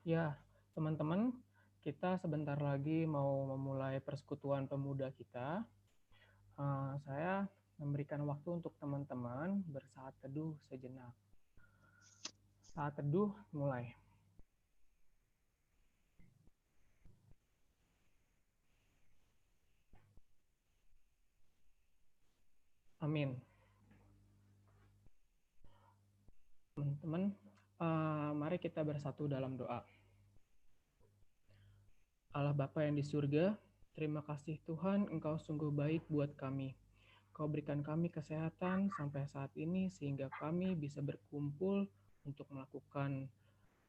Ya, teman-teman, kita sebentar lagi mau memulai persekutuan pemuda kita. Saya memberikan waktu untuk teman-teman bersaat teduh sejenak. Saat teduh mulai. Amin. Teman-teman, mari kita bersatu dalam doa. Allah Bapa yang di surga, terima kasih Tuhan, Engkau sungguh baik buat kami. Kau berikan kami kesehatan sampai saat ini sehingga kami bisa berkumpul untuk melakukan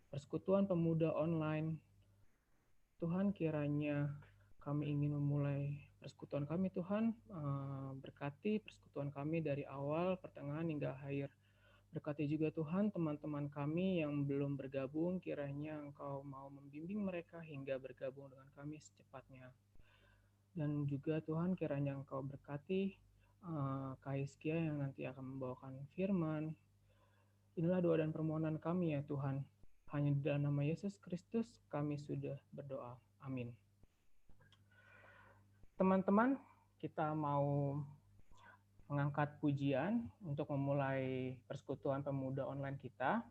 persekutuan pemuda online. Tuhan, kiranya kami ingin memulai persekutuan kami, Tuhan. Berkati persekutuan kami dari awal, pertengahan, hingga akhir. Berkati juga Tuhan teman-teman kami yang belum bergabung, kiranya Engkau mau membimbing mereka hingga bergabung dengan kami secepatnya. Dan juga Tuhan, kiranya Engkau berkati Kak Hizkia yang nanti akan membawakan firman. Inilah doa dan permohonan kami ya Tuhan. Hanya di dalam nama Yesus Kristus kami sudah berdoa. Amin. Teman-teman, kita mau mengangkat pujian untuk memulai persekutuan pemuda online kita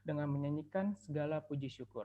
dengan menyanyikan segala puji syukur.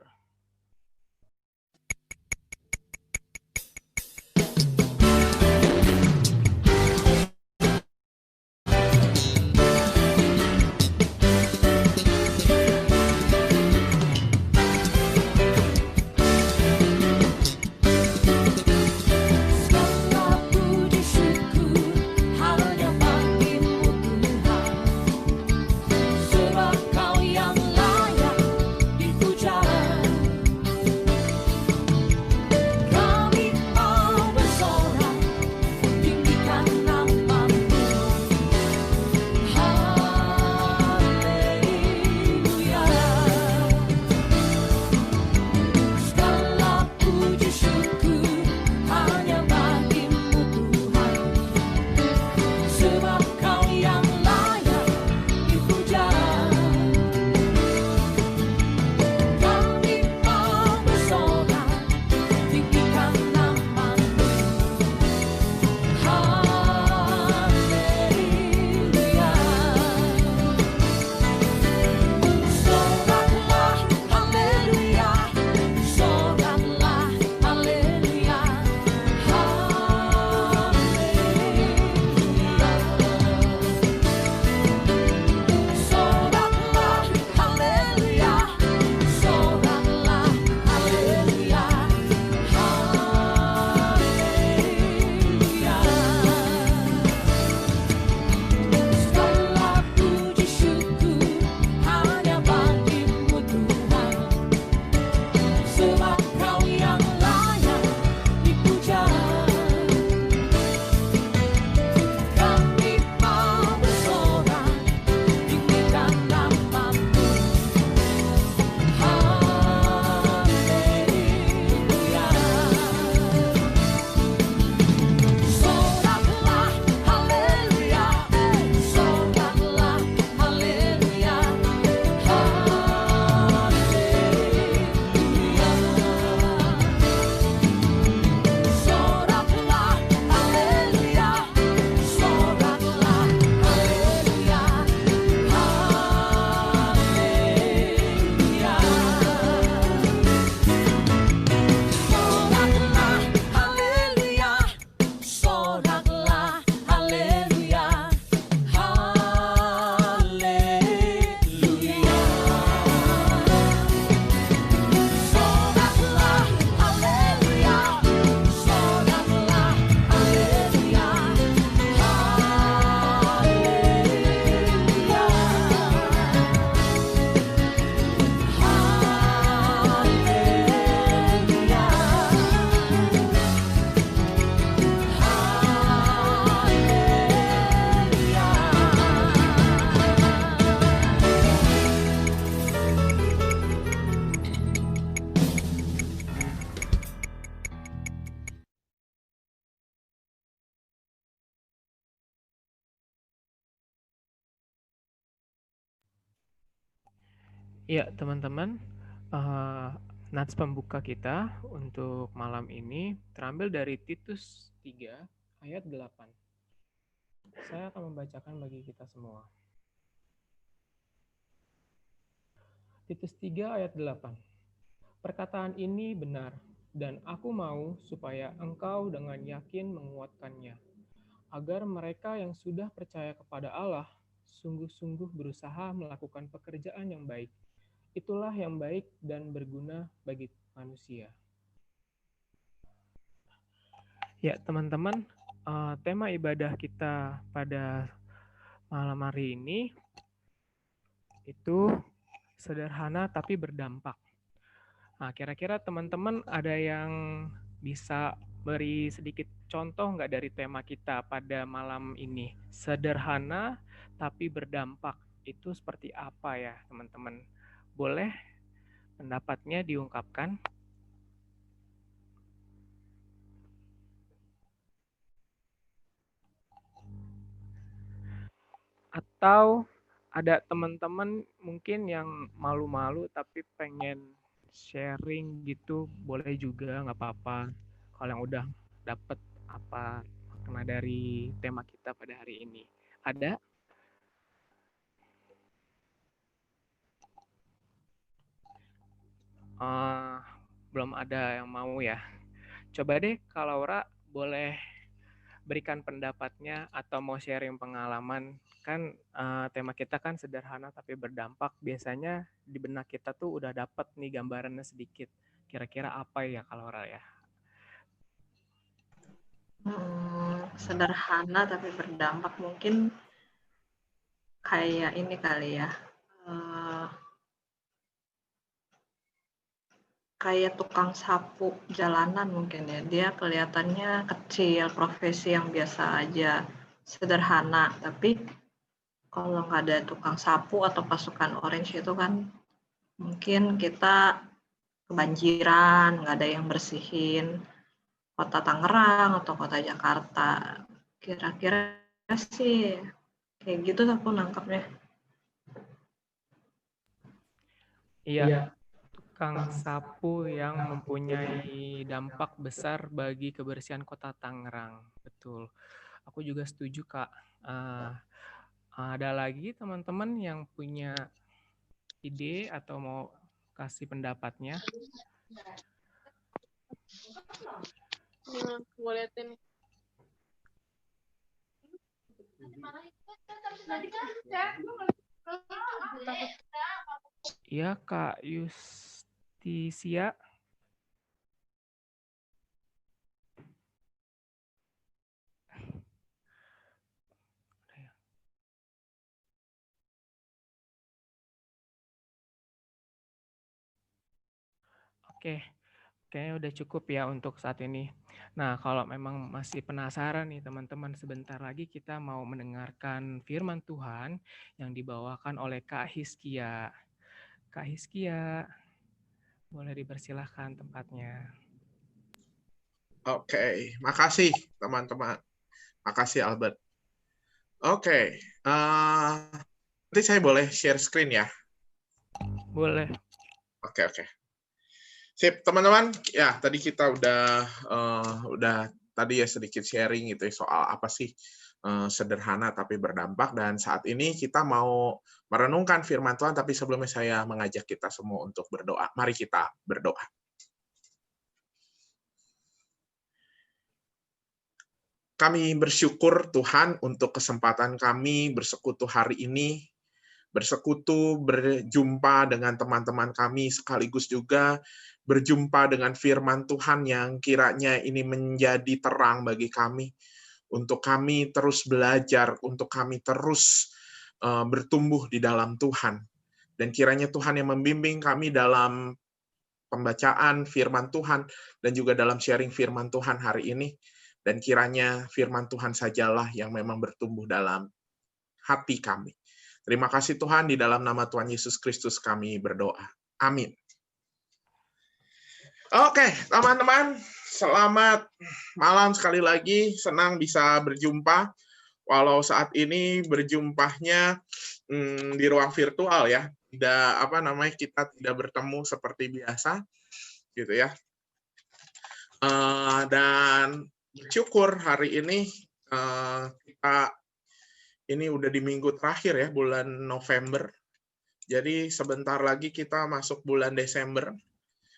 Ya, teman-teman, uh, Nats pembuka kita untuk malam ini terambil dari Titus 3 ayat 8. Saya akan membacakan bagi kita semua. Titus 3 ayat 8. Perkataan ini benar, dan aku mau supaya engkau dengan yakin menguatkannya, agar mereka yang sudah percaya kepada Allah sungguh-sungguh berusaha melakukan pekerjaan yang baik. Itulah yang baik dan berguna bagi manusia. Ya, teman-teman, tema ibadah kita pada malam hari ini itu sederhana tapi berdampak. Nah, kira-kira teman-teman ada yang bisa beri sedikit contoh nggak dari tema kita pada malam ini? Sederhana tapi berdampak. Itu seperti apa ya, teman-teman? Boleh pendapatnya diungkapkan? Atau ada teman-teman mungkin yang malu-malu tapi pengen sharing gitu, boleh juga, nggak apa-apa. Kalau yang udah dapet apa makna dari tema kita pada hari ini. Ada? Belum ada yang mau ya. Coba deh kalau Laura boleh berikan pendapatnya atau mau sharing pengalaman. Kan tema kita kan sederhana tapi berdampak. Biasanya di benak kita tuh udah dapet nih gambarannya sedikit. Kira-kira apa ya kalau Laura ya? Sederhana tapi berdampak mungkin kayak ini kali ya, kayak tukang sapu jalanan mungkin ya. Dia kelihatannya kecil, profesi yang biasa aja, sederhana, tapi kalau nggak ada tukang sapu atau pasukan orange itu kan mungkin kita kebanjiran, nggak ada yang bersihin kota Tangerang atau kota Jakarta. Kira-kira sih kayak gitu aku nangkapnya. Iya, tukang sapu yang mempunyai dampak besar bagi kebersihan kota Tangerang. Betul. Aku juga setuju, Kak. Ada lagi teman-teman yang punya ide atau mau kasih pendapatnya? Gue liatin. Iya, Kak Justisia. Oke, kayaknya udah cukup ya untuk saat ini. Nah, kalau memang masih penasaran nih teman-teman, sebentar lagi kita mau mendengarkan firman Tuhan yang dibawakan oleh Kak Hiskia. Kak Hiskia, boleh dipersilahkan tempatnya. Oke, makasih teman-teman. Makasih Albert. Oke, nanti saya boleh share screen ya? Boleh. Oke. Sip, teman-teman. Ya, tadi kita udah tadi ya sedikit sharing gitu ya, soal apa sih sederhana tapi berdampak, dan saat ini kita mau merenungkan firman Tuhan, tapi sebelumnya saya mengajak kita semua untuk berdoa. Mari kita berdoa. Kami bersyukur Tuhan untuk kesempatan kami bersekutu hari ini, bersekutu, berjumpa dengan teman-teman kami, sekaligus juga berjumpa dengan firman Tuhan yang kiranya ini menjadi terang bagi kami, untuk kami terus belajar, untuk kami terus bertumbuh di dalam Tuhan. Dan kiranya Tuhan yang membimbing kami dalam pembacaan firman Tuhan dan juga dalam sharing firman Tuhan hari ini. Dan kiranya firman Tuhan sajalah yang memang bertumbuh dalam hati kami. Terima kasih Tuhan, di dalam nama Tuhan Yesus Kristus kami berdoa. Amin. Oke, teman-teman, selamat malam sekali lagi. Senang bisa berjumpa. Walau saat ini berjumpahnya di ruang virtual ya. kita tidak bertemu seperti biasa, gitu ya. Dan bersyukur hari ini kita ini udah di minggu terakhir ya, bulan November. Jadi sebentar lagi kita masuk bulan Desember,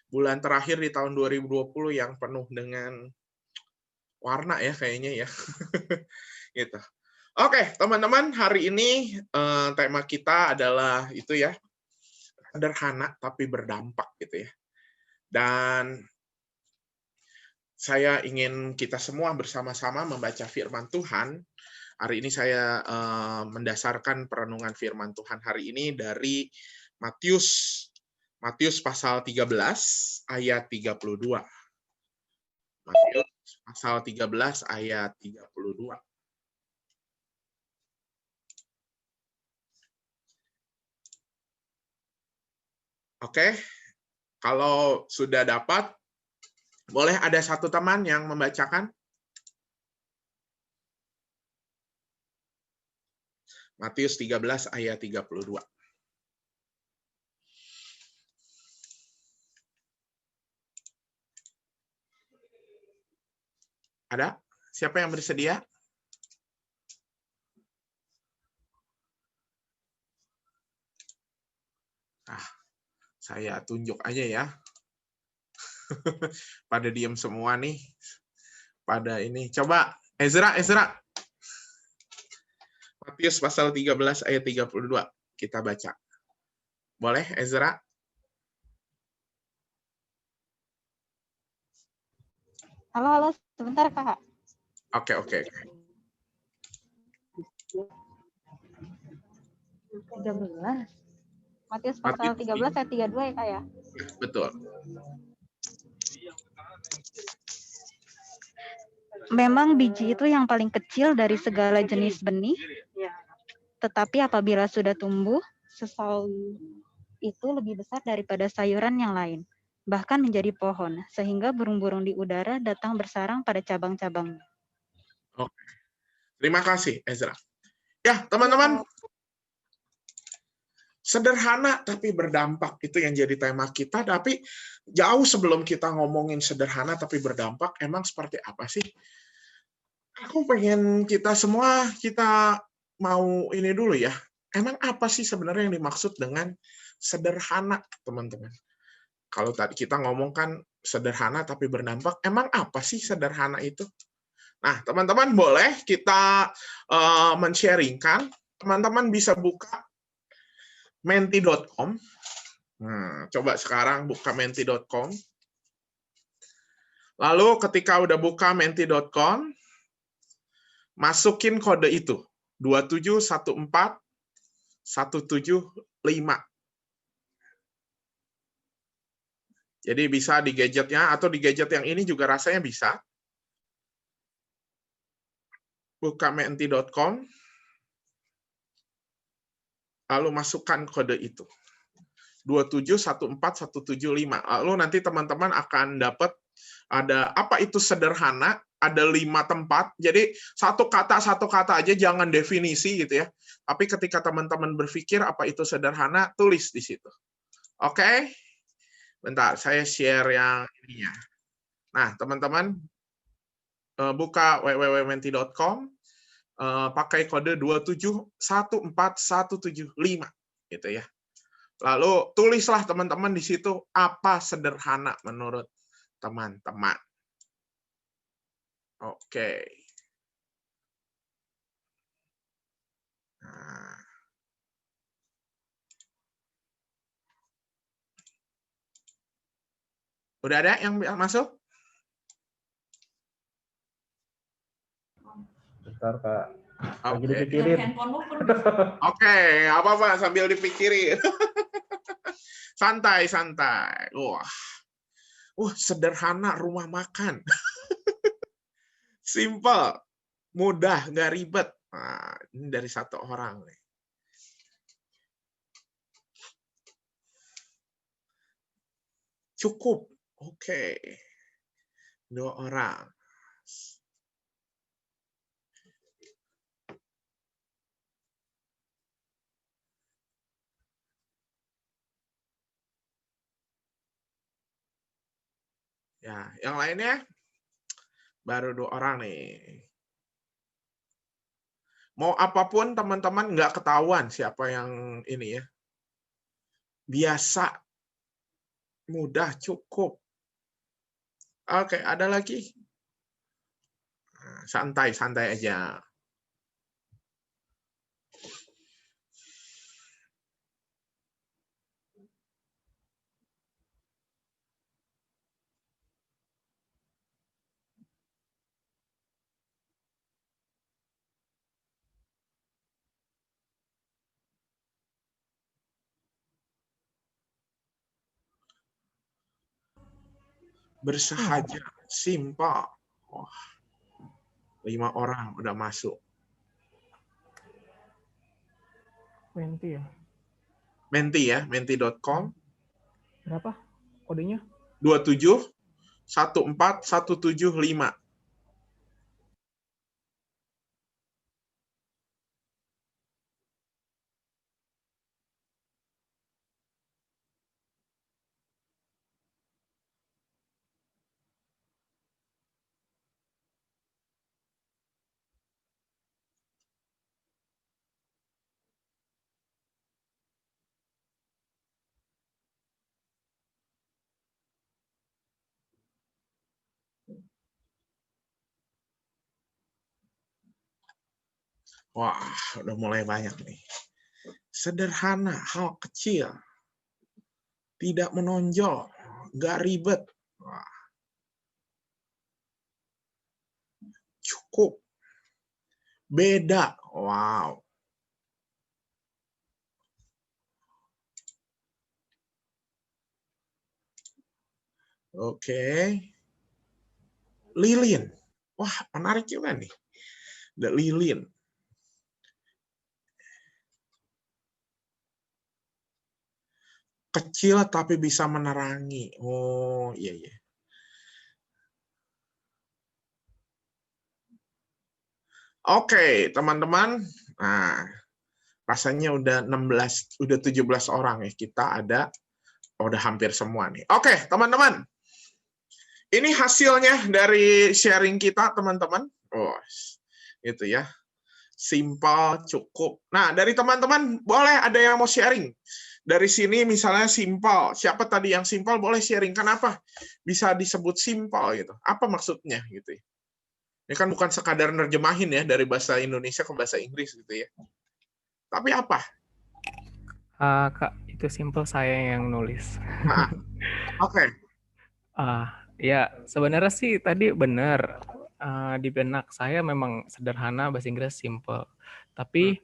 bulan terakhir di tahun 2020 yang penuh dengan warna ya kayaknya ya. Gitu. Oke, teman-teman, hari ini tema kita adalah itu ya, sederhana tapi berdampak gitu ya. Dan saya ingin kita semua bersama-sama membaca firman Tuhan. Hari ini saya mendasarkan perenungan firman Tuhan hari ini dari Matius pasal 13 ayat 32. Matius pasal 13 ayat 32. Oke, kalau sudah dapat, boleh ada satu teman yang membacakan? Matius 13 ayat 32. Ada? Siapa yang bersedia? Saya tunjuk aja ya. Pada diem semua nih. Pada ini. Coba, Ezra. Matius pasal 13 ayat 32. Kita baca. Boleh, Ezra? Halo, sebentar Kak. Oke. 13. Matius pasal 13 ayat 32 ya Kak ya? Betul. Memang biji itu yang paling kecil dari segala jenis benih, tetapi apabila sudah tumbuh, sesawi itu lebih besar daripada sayuran yang lain, bahkan menjadi pohon, sehingga burung-burung di udara datang bersarang pada cabang-cabangnya. Oke. Terima kasih, Ezra. Ya, teman-teman. Sederhana tapi berdampak, itu yang jadi tema kita. Tapi jauh sebelum kita ngomongin sederhana tapi berdampak, emang seperti apa sih? Aku pengen kita semua, kita mau ini dulu ya. Emang apa sih sebenarnya yang dimaksud dengan sederhana, teman-teman? Kalau tadi kita ngomong kan sederhana tapi berdampak, emang apa sih sederhana itu? Nah, teman-teman boleh kita men-sharingkan. Teman-teman bisa buka menti.com. Coba sekarang buka menti.com. Lalu ketika udah buka menti.com, masukin kode itu, 2714175. Jadi bisa di gadgetnya, atau di gadget yang ini juga rasanya bisa. Buka menti.com, lalu masukkan kode itu. 2714175. Lalu nanti teman-teman akan dapat ada apa itu sederhana, ada 5 tempat. Jadi satu kata aja, jangan definisi gitu ya. Tapi ketika teman-teman berpikir apa itu sederhana, tulis di situ. Oke? Bentar, saya share yang ininya. Nah, teman-teman buka www.menti.com, pakai kode 2714175 gitu ya. Lalu tulislah teman-teman di situ apa sederhana menurut teman-teman. Oke. Nah. Udah ada yang masuk? Bentar, Kak. Lagi Oke. dipikirin. Oke, apa-apa sambil dipikirin. Santai. Wah, sederhana rumah makan. Simple, mudah, nggak ribet. Nah, ini dari satu orang nih. Cukup. Oke. 2 orang. Ya, yang lainnya baru 2 orang nih. Mau apapun teman-teman nggak ketahuan siapa yang ini ya. Biasa, mudah, cukup. Oke, ada lagi? Santai-santai aja. Bersahaja, simpel. Wah, 5 orang udah masuk. Menti ya. Menti ya, menti.com. Berapa kodenya? 27 14 175. Wah, udah mulai banyak nih. Sederhana, hal kecil. Tidak menonjol, nggak ribet. Wah, cukup. Beda. Wow. Oke. Lilin. Wah, menarik juga nih. The lilin. Kecil tapi bisa menerangi. Oh, iya, iya. Oke, teman-teman. Nah, rasanya udah 17 orang ya. Kita ada, udah hampir semua nih. Oke, teman-teman. Ini hasilnya dari sharing kita, teman-teman. Oh, itu ya. Simpel, cukup. Nah, dari teman-teman, boleh ada yang mau sharing? Dari sini misalnya simpel. Siapa tadi yang simpel boleh sharing. Kenapa bisa disebut simpel gitu? Apa maksudnya gitu ya? Ini kan bukan sekadar nerjemahin ya dari bahasa Indonesia ke bahasa Inggris gitu ya. Tapi apa? Kak, itu simple saya yang nulis. Oke. Ya, sebenarnya sih tadi benar. Di benak saya memang sederhana, bahasa Inggris simple. Tapi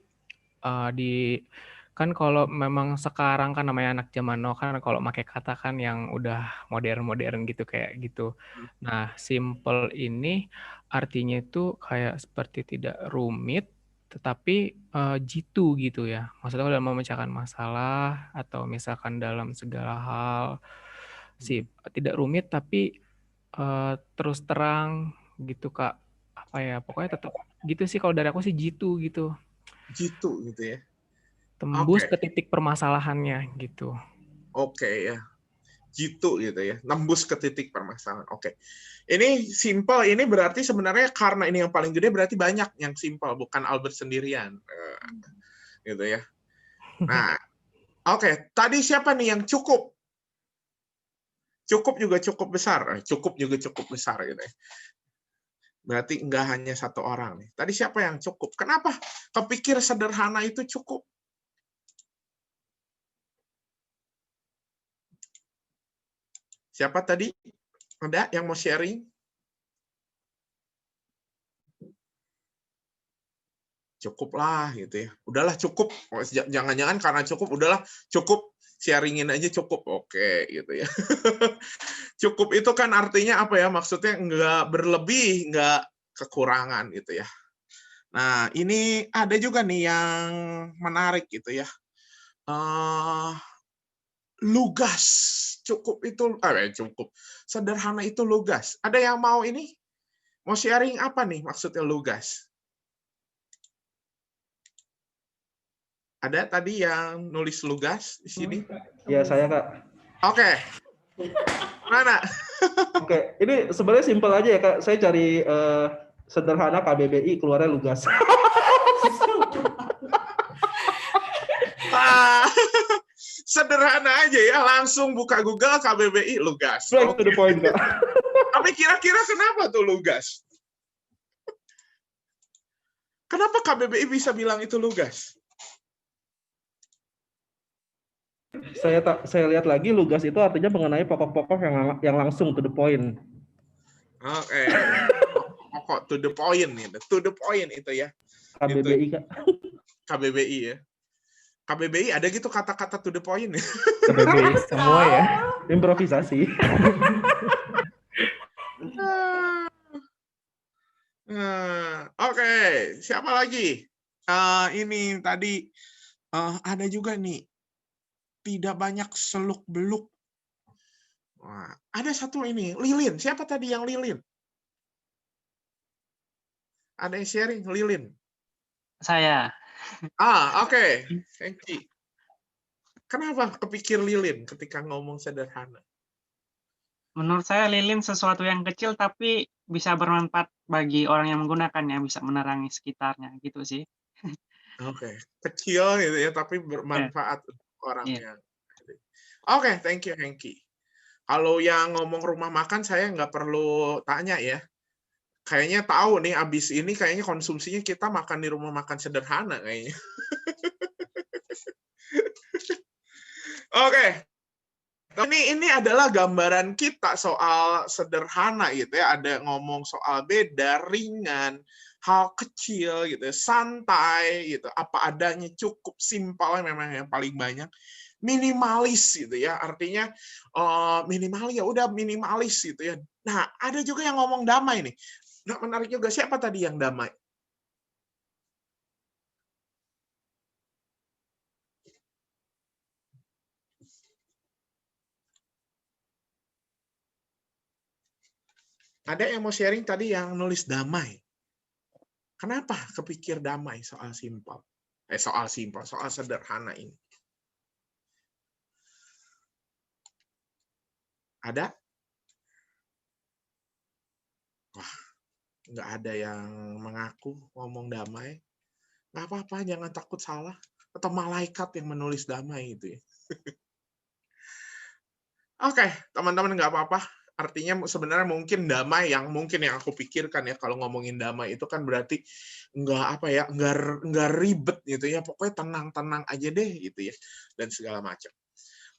kan kalau memang sekarang kan namanya anak zaman now kan kalau pakai kata kan yang udah modern-modern gitu kayak gitu. Nah, simple ini artinya itu kayak seperti tidak rumit tetapi jitu gitu ya. Maksudnya dalam memecahkan masalah atau misalkan dalam segala hal sih tidak rumit tapi terus terang gitu Kak. Apa ya? Pokoknya tetap gitu sih kalau dari aku sih jitu gitu. Jitu gitu ya. Tembus ke titik permasalahannya gitu. Oke ya. Jitu gitu ya. Nembus ke titik permasalahan. Oke. Ini simple ini berarti sebenarnya karena ini yang paling gede berarti banyak yang simple, bukan Albert sendirian. Gitu ya. Nah, oke. Tadi siapa nih yang cukup? Cukup juga cukup besar. Cukup juga cukup besar gitu ya. Berarti enggak hanya satu orang nih. Tadi siapa yang cukup? Kenapa kepikir sederhana itu cukup? Siapa tadi? Ada yang mau sharing? Cukup lah gitu ya. Udahlah cukup. Jangan-jangan karena cukup, udahlah cukup. Sharingin aja cukup. Oke gitu ya. Cukup itu kan artinya apa ya? Maksudnya nggak berlebih, nggak kekurangan gitu ya. Nah, ini ada juga nih yang menarik gitu ya. Lugas. Cukup itu, cukup. Sederhana itu lugas. Ada yang mau ini? Mau sharing apa nih maksudnya lugas? Ada tadi yang nulis lugas di sini? Iya, saya, Kak. Oke. Mana? Oke, ini sebenarnya simpel aja ya Kak. Saya cari sederhana KBBI keluarnya lugas. Sederhana aja ya, langsung buka Google KBBI lugas. Straight to the point Kak. Tapi kira-kira kenapa tuh lugas? Kenapa KBBI bisa bilang itu lugas? Saya lihat lagi lugas itu artinya mengenai pokok-pokok yang langsung to the point. Oke. Pokok to the point nih, to the point itu ya. KBBI Kak. KBBI ya. KBBI ada gitu kata-kata to the point. KBBI semua ya. Improvisasi. Oke, siapa lagi? Ini tadi ada juga nih. Tidak banyak seluk-beluk. Wah, ada satu ini, lilin. Siapa tadi yang lilin? Ada yang sharing, lilin. Saya. Oke. Thank you. Kenapa kepikir lilin ketika ngomong sederhana? Menurut saya lilin sesuatu yang kecil tapi bisa bermanfaat bagi orang yang menggunakannya, bisa menerangi sekitarnya gitu sih. Oke. Kecil gitu ya, tapi bermanfaat untuk orang yang. Oke, thank you, Hengki. Kalau yang ngomong rumah makan, saya nggak perlu tanya ya. Kayaknya tahu nih, abis ini kayaknya konsumsinya kita makan di rumah makan sederhana kayaknya. Oke. Ini adalah gambaran kita soal sederhana gitu ya. Ada ngomong soal beda, ringan, hal kecil gitu, santai gitu, apa adanya, cukup simpel memang yang paling banyak. Minimalis gitu ya, artinya minimal ya udah minimalis gitu ya. Nah, ada juga yang ngomong damai nih. Nah, menarik juga, siapa tadi yang damai? Ada yang mau sharing tadi yang nulis damai. Kenapa kepikir damai soal simpel? Soal sederhana ini. Ada? Wah, nggak ada yang mengaku ngomong damai. Nggak apa-apa, jangan takut salah. Atau malaikat yang menulis damai itu ya. Oke, teman-teman nggak apa-apa. Artinya sebenarnya mungkin damai yang aku pikirkan ya, kalau ngomongin damai itu kan berarti nggak ribet gitu ya. Pokoknya tenang-tenang aja deh gitu ya, dan segala macam.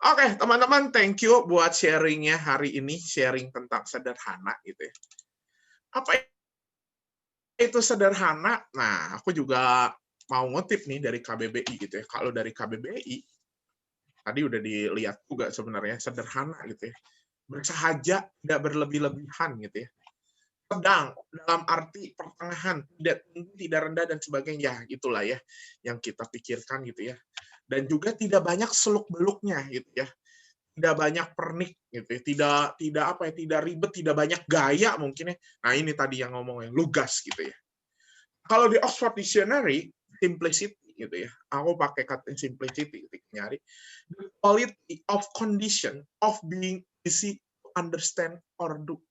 Oke, teman-teman, thank you buat sharingnya hari ini, sharing tentang sederhana gitu ya. Apa itu sederhana? Nah, aku juga mau ngutip nih dari KBBI gitu ya. Kalau dari KBBI, tadi udah dilihat juga sebenarnya sederhana gitu ya. Bersahaja, tidak berlebih-lebihan gitu ya. Sedang, dalam arti pertengahan, tidak tinggi, tidak rendah, dan sebagainya. Itulah ya yang kita pikirkan gitu ya. Dan juga tidak banyak seluk-beluknya gitu ya. Tidak banyak pernik gitu ya. Tidak ribet, tidak banyak gaya mungkin ya. Nah, ini tadi yang ngomongnya lugas gitu ya. Kalau di Oxford Dictionary, simplicity gitu ya. Aku pakai kata simplicity ketika nyari. The quality of condition of being easy to understand or do.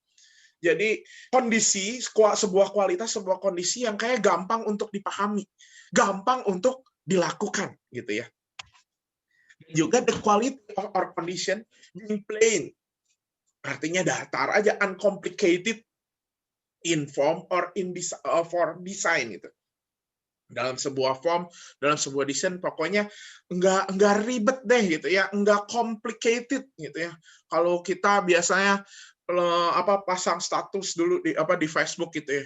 Jadi kondisi, sebuah kualitas, sebuah kondisi yang kayak gampang untuk dipahami, gampang untuk dilakukan gitu ya. Juga the quality of our condition being plain, artinya datar aja, uncomplicated in form or in for design gitu. Dalam sebuah form, dalam sebuah desain, pokoknya nggak ribet deh gitu ya, nggak complicated gitu ya. Kalau kita biasanya pasang status dulu di Facebook gitu ya,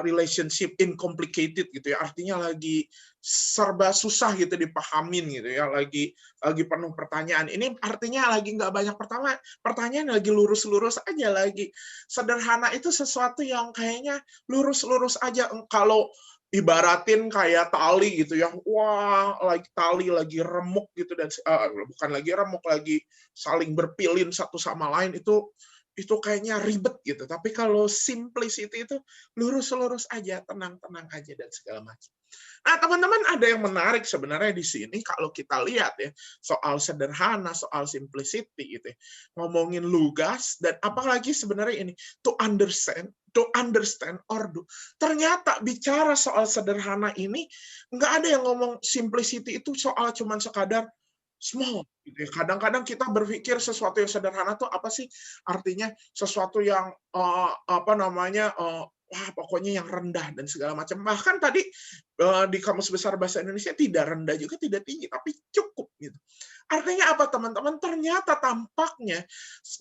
relationship incomplicated gitu ya, artinya lagi serba susah gitu dipahamin gitu ya, lagi penuh pertanyaan. Ini artinya lagi nggak banyak pertanyaan, lagi lurus-lurus aja, lagi sederhana itu sesuatu yang kayaknya lurus-lurus aja. Kalau ibaratin kayak tali gitu ya, wah tali lagi remuk gitu, dan bukan lagi remuk, lagi saling berpilin satu sama lain, itu itu kayaknya ribet gitu. Tapi kalau simplicity itu lurus-lurus aja, tenang-tenang aja dan segala macam. Nah, teman-teman, ada yang menarik sebenarnya di sini kalau kita lihat ya, soal sederhana, soal simplicity gitu ya. Ngomongin lugas dan apalagi sebenarnya ini to understand or do. Ternyata bicara soal sederhana ini nggak ada yang ngomong simplicity itu soal cuman sekadar small gitu ya. Kadang-kadang kita berpikir sesuatu yang sederhana tuh apa sih? Artinya sesuatu yang wah pokoknya yang rendah dan segala macam. Bahkan tadi di Kamus Besar Bahasa Indonesia tidak rendah juga tidak tinggi, tapi cukup gitu. Artinya apa teman-teman? Ternyata tampaknya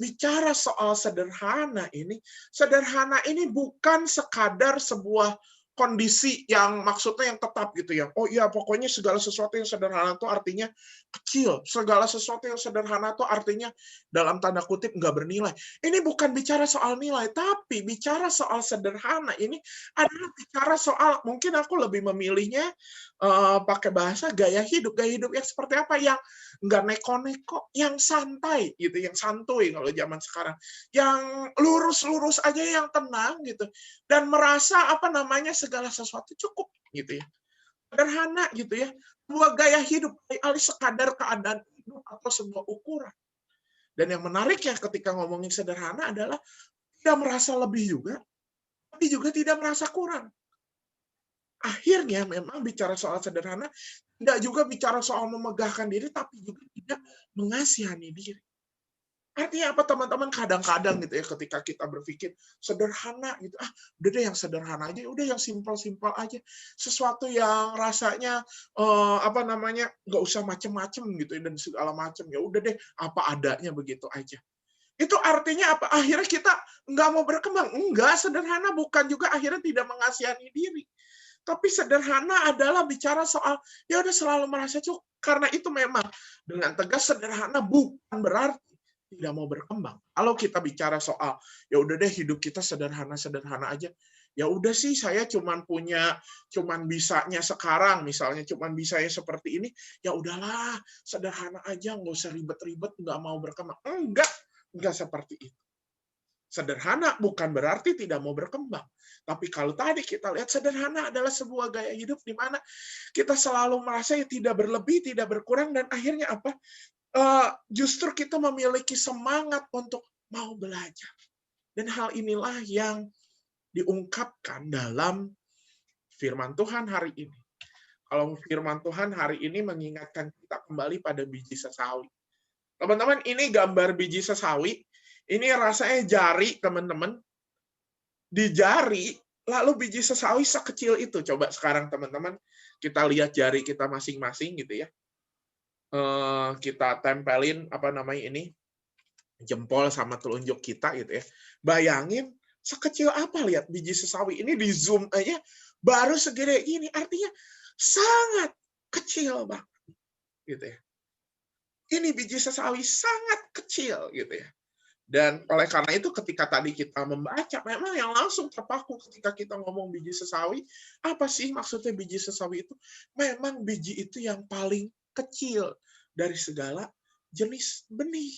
bicara soal sederhana ini bukan sekadar sebuah kondisi yang maksudnya yang tetap gitu ya. Oh iya, pokoknya segala sesuatu yang sederhana itu artinya kecil. Segala sesuatu yang sederhana itu artinya dalam tanda kutip nggak bernilai. Ini bukan bicara soal nilai, tapi bicara soal sederhana ini adalah bicara soal, mungkin aku lebih memilihnya pakai bahasa gaya hidup. Gaya hidup yang seperti apa? Yang nggak neko-neko, yang santai gitu, yang santuy kalau zaman sekarang. Yang lurus-lurus aja, yang tenang gitu. Dan merasa segala sesuatu cukup gitu ya. Sederhana gitu ya. Sebuah gaya hidup alih sekadar keadaan hidup atau sebuah ukuran. Dan yang menarik ya ketika ngomongin sederhana adalah tidak merasa lebih juga, tapi juga tidak merasa kurang. Akhirnya memang bicara soal sederhana tidak juga bicara soal memegahkan diri, tapi juga tidak mengasihani diri. Artinya apa teman-teman? Kadang-kadang gitu ya ketika kita berpikir sederhana gitu, udah deh yang sederhana aja, udah yang simpel-simpel aja, sesuatu yang rasanya nggak usah macem-macem gitu ya, dan segala macem, ya udah deh apa adanya begitu aja. Itu artinya apa? Akhirnya kita nggak mau berkembang. Enggak, sederhana bukan juga akhirnya tidak mengasihani diri. Tapi sederhana adalah bicara soal ya udah selalu merasa cukup. Karena itu memang dengan tegas sederhana bukan berarti tidak mau berkembang. Kalau kita bicara soal ya udah deh hidup kita sederhana-sederhana aja. Ya udah sih saya cuman bisanya sekarang, misalnya cuman bisanya seperti ini, ya udahlah sederhana aja, nggak usah ribet-ribet, nggak mau berkembang. Enggak seperti itu. Sederhana bukan berarti tidak mau berkembang. Tapi kalau tadi kita lihat sederhana adalah sebuah gaya hidup di mana kita selalu merasa ya tidak berlebih, tidak berkurang, dan akhirnya apa? Justru kita memiliki semangat untuk mau belajar. Dan hal inilah yang diungkapkan dalam firman Tuhan hari ini. Kalau firman Tuhan hari ini mengingatkan kita kembali pada biji sesawi. Teman-teman, ini gambar biji sesawi. Ini rasanya jari, teman-teman. Di jari, lalu biji sesawi sekecil itu. Coba sekarang, teman-teman, kita lihat jari kita masing-masing gitu ya. Kita tempelin jempol sama telunjuk kita gitu ya. Bayangin sekecil apa, lihat biji sesawi ini di zoom aja baru segede gini, artinya sangat kecil banget gitu ya. Ini biji sesawi sangat kecil gitu ya. Dan oleh karena itu ketika tadi kita membaca, memang yang langsung terpaku ketika kita ngomong biji sesawi, apa sih maksudnya biji sesawi itu? Memang biji itu yang paling kecil dari segala jenis benih.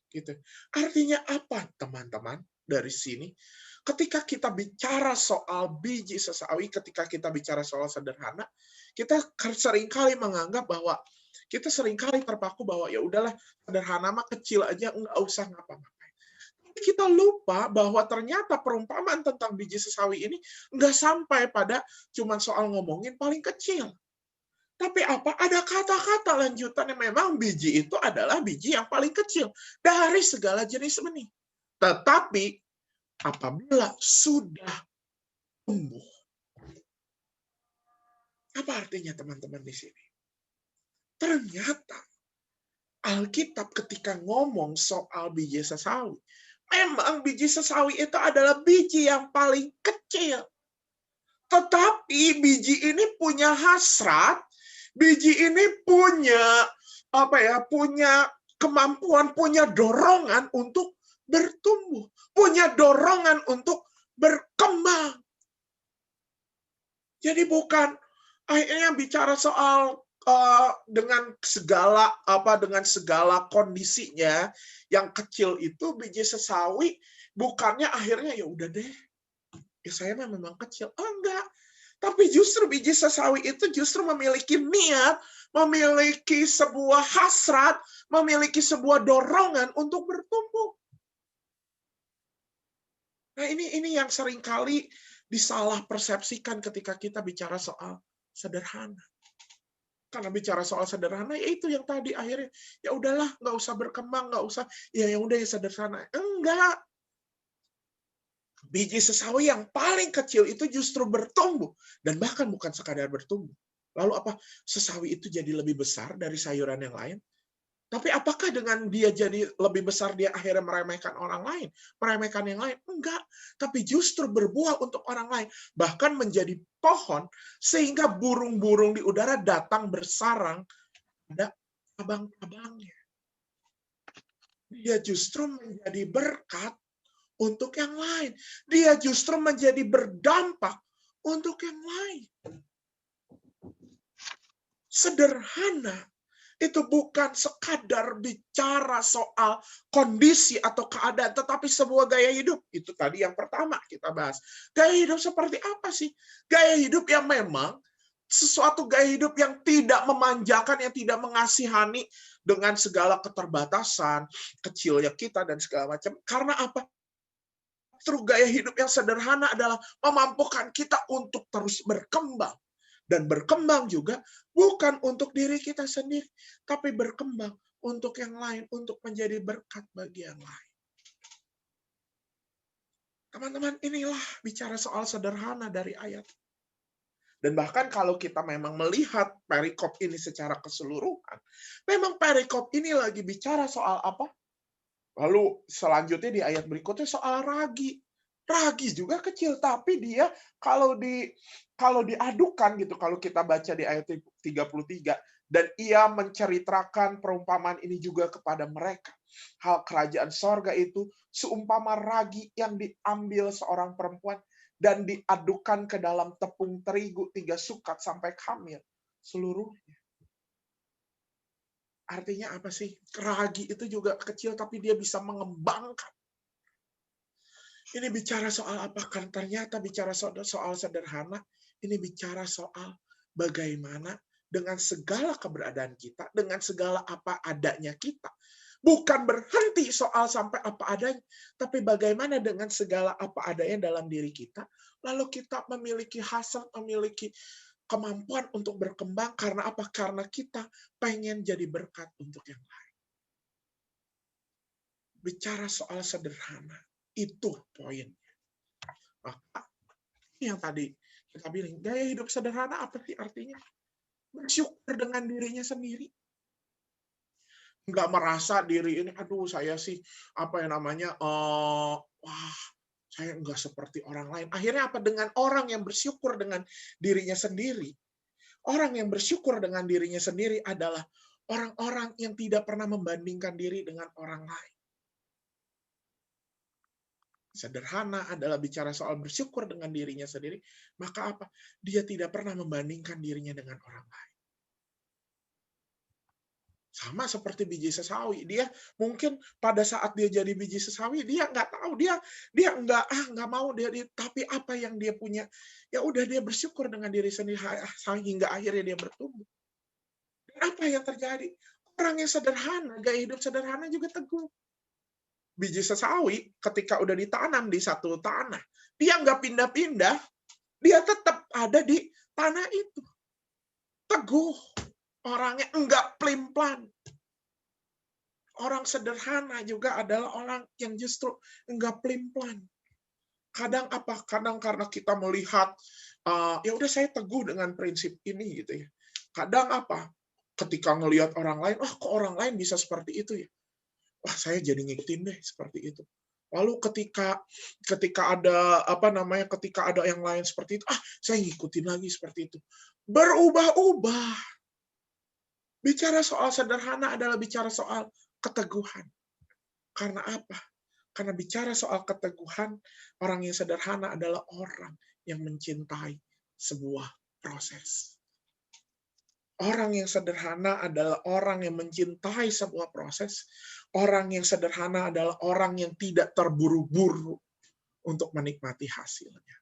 Gitu. Artinya apa, teman-teman? Dari sini, ketika kita bicara soal biji sesawi, ketika kita bicara soal sederhana, kita seringkali menganggap bahwa kita seringkali terpaku bahwa ya udahlah sederhana mah kecil aja, nggak usah ngapa-ngapain. Tapi kita lupa bahwa ternyata perumpamaan tentang biji sesawi ini nggak sampai pada cuma soal ngomongin paling kecil. Tapi apa? Ada kata-kata lanjutannya, memang biji itu adalah biji yang paling kecil dari segala jenis benih. Tetapi apabila sudah tumbuh, apa artinya teman-teman di sini? Ternyata Alkitab ketika ngomong soal biji sesawi, memang biji sesawi itu adalah biji yang paling kecil. Tetapi biji ini punya hasrat, biji ini punya kemampuan, punya dorongan untuk bertumbuh, punya dorongan untuk berkembang. Jadi bukan akhirnya bicara soal dengan segala kondisinya yang kecil itu, biji sesawi bukannya akhirnya ya udah deh, ya saya memang kecil. Oh, enggak. Tapi justru biji sesawi itu justru memiliki niat, memiliki sebuah hasrat, memiliki sebuah dorongan untuk bertumbuh. Nah, ini yang seringkali disalah persepsikan ketika kita bicara soal sederhana. Karena bicara soal sederhana, ya itu yang tadi akhirnya, ya udahlah, nggak usah berkembang, nggak usah, ya udah ya sederhana. Enggak. Biji sesawi yang paling kecil itu justru bertumbuh. Dan bahkan bukan sekadar bertumbuh. Lalu apa? Sesawi itu jadi lebih besar dari sayuran yang lain? Tapi apakah dengan dia jadi lebih besar, dia akhirnya meremehkan orang lain? Meremehkan yang lain? Enggak. Tapi justru berbuah untuk orang lain. Bahkan menjadi pohon, sehingga burung-burung di udara datang bersarang pada cabang-cabangnya. Dia justru menjadi berkat untuk yang lain. Dia justru menjadi berdampak untuk yang lain. Sederhana itu bukan sekadar bicara soal kondisi atau keadaan, tetapi sebuah gaya hidup. Itu tadi yang pertama kita bahas. Gaya hidup seperti apa sih? Gaya hidup yang memang sesuatu gaya hidup yang tidak memanjakan, yang tidak mengasihani dengan segala keterbatasan, kecilnya kita, dan segala macam. Karena apa? Justru gaya hidup yang sederhana adalah memampukan kita untuk terus berkembang. Dan berkembang juga bukan untuk diri kita sendiri, tapi berkembang untuk yang lain, untuk menjadi berkat bagi yang lain. Teman-teman, inilah bicara soal sederhana dari ayat. Dan bahkan kalau kita memang melihat perikop ini secara keseluruhan, memang perikop ini lagi bicara soal apa? Lalu selanjutnya di ayat berikutnya soal ragi. Ragi juga kecil, tapi dia kalau diadukan gitu, kalau kita baca di ayat 33, dan ia menceritakan perumpamaan ini juga kepada mereka. Hal kerajaan sorga itu seumpama ragi yang diambil seorang perempuan dan diadukan ke dalam tepung terigu 3 sukat sampai khamir seluruhnya. Artinya apa sih? Ragi itu juga kecil, tapi dia bisa mengembangkan. Ini bicara soal apa? Kan ternyata bicara soal sederhana, ini bicara soal bagaimana dengan segala keberadaan kita, dengan segala apa adanya kita. Bukan berhenti soal sampai apa adanya, tapi bagaimana dengan segala apa adanya dalam diri kita, lalu kita memiliki hasrat, memiliki kemampuan untuk berkembang. Karena apa? Karena kita pengen jadi berkat untuk yang lain. Bicara soal sederhana, itu poinnya. Maka yang tadi kita bilang, gaya hidup sederhana apa sih artinya? Bersyukur dengan dirinya sendiri. Nggak merasa diri ini, aduh saya sih, apa yang namanya, wah saya nggak seperti orang lain. Akhirnya apa? Dengan orang yang bersyukur dengan dirinya sendiri. Orang yang bersyukur dengan dirinya sendiri adalah orang-orang yang tidak pernah membandingkan diri dengan orang lain. Sederhana adalah bicara soal bersyukur dengan dirinya sendiri, maka apa? Dia tidak pernah membandingkan dirinya dengan orang lain. Sama seperti biji sesawi, dia mungkin pada saat dia jadi biji sesawi, dia nggak tahu, dia nggak mau tapi apa yang dia punya, ya udah dia bersyukur dengan diri sendiri hingga akhirnya dia bertumbuh. Dan apa yang terjadi? Orang yang sederhana, gaya hidup sederhana juga teguh. Biji sesawi ketika udah ditanam di satu tanah, dia nggak pindah-pindah, dia tetap ada di tanah itu. Teguh, orangnya nggak pelin-pelan. Orang sederhana juga adalah orang yang justru nggak pelin-pelan. Kadang apa? Kadang karena kita melihat, ya udah saya teguh dengan prinsip ini gitu ya. Kadang apa? Ketika ngelihat orang lain, kok orang lain bisa seperti itu ya? Wah, saya jadi ngikutin deh seperti itu. Lalu ketika ada ketika ada yang lain seperti itu, saya ngikutin lagi seperti itu. Berubah-ubah. Bicara soal sederhana adalah bicara soal keteguhan. Karena apa? Karena bicara soal keteguhan, orang yang sederhana adalah orang yang mencintai sebuah proses. Orang yang sederhana adalah orang yang mencintai sebuah proses. Orang yang sederhana adalah orang yang tidak terburu-buru untuk menikmati hasilnya.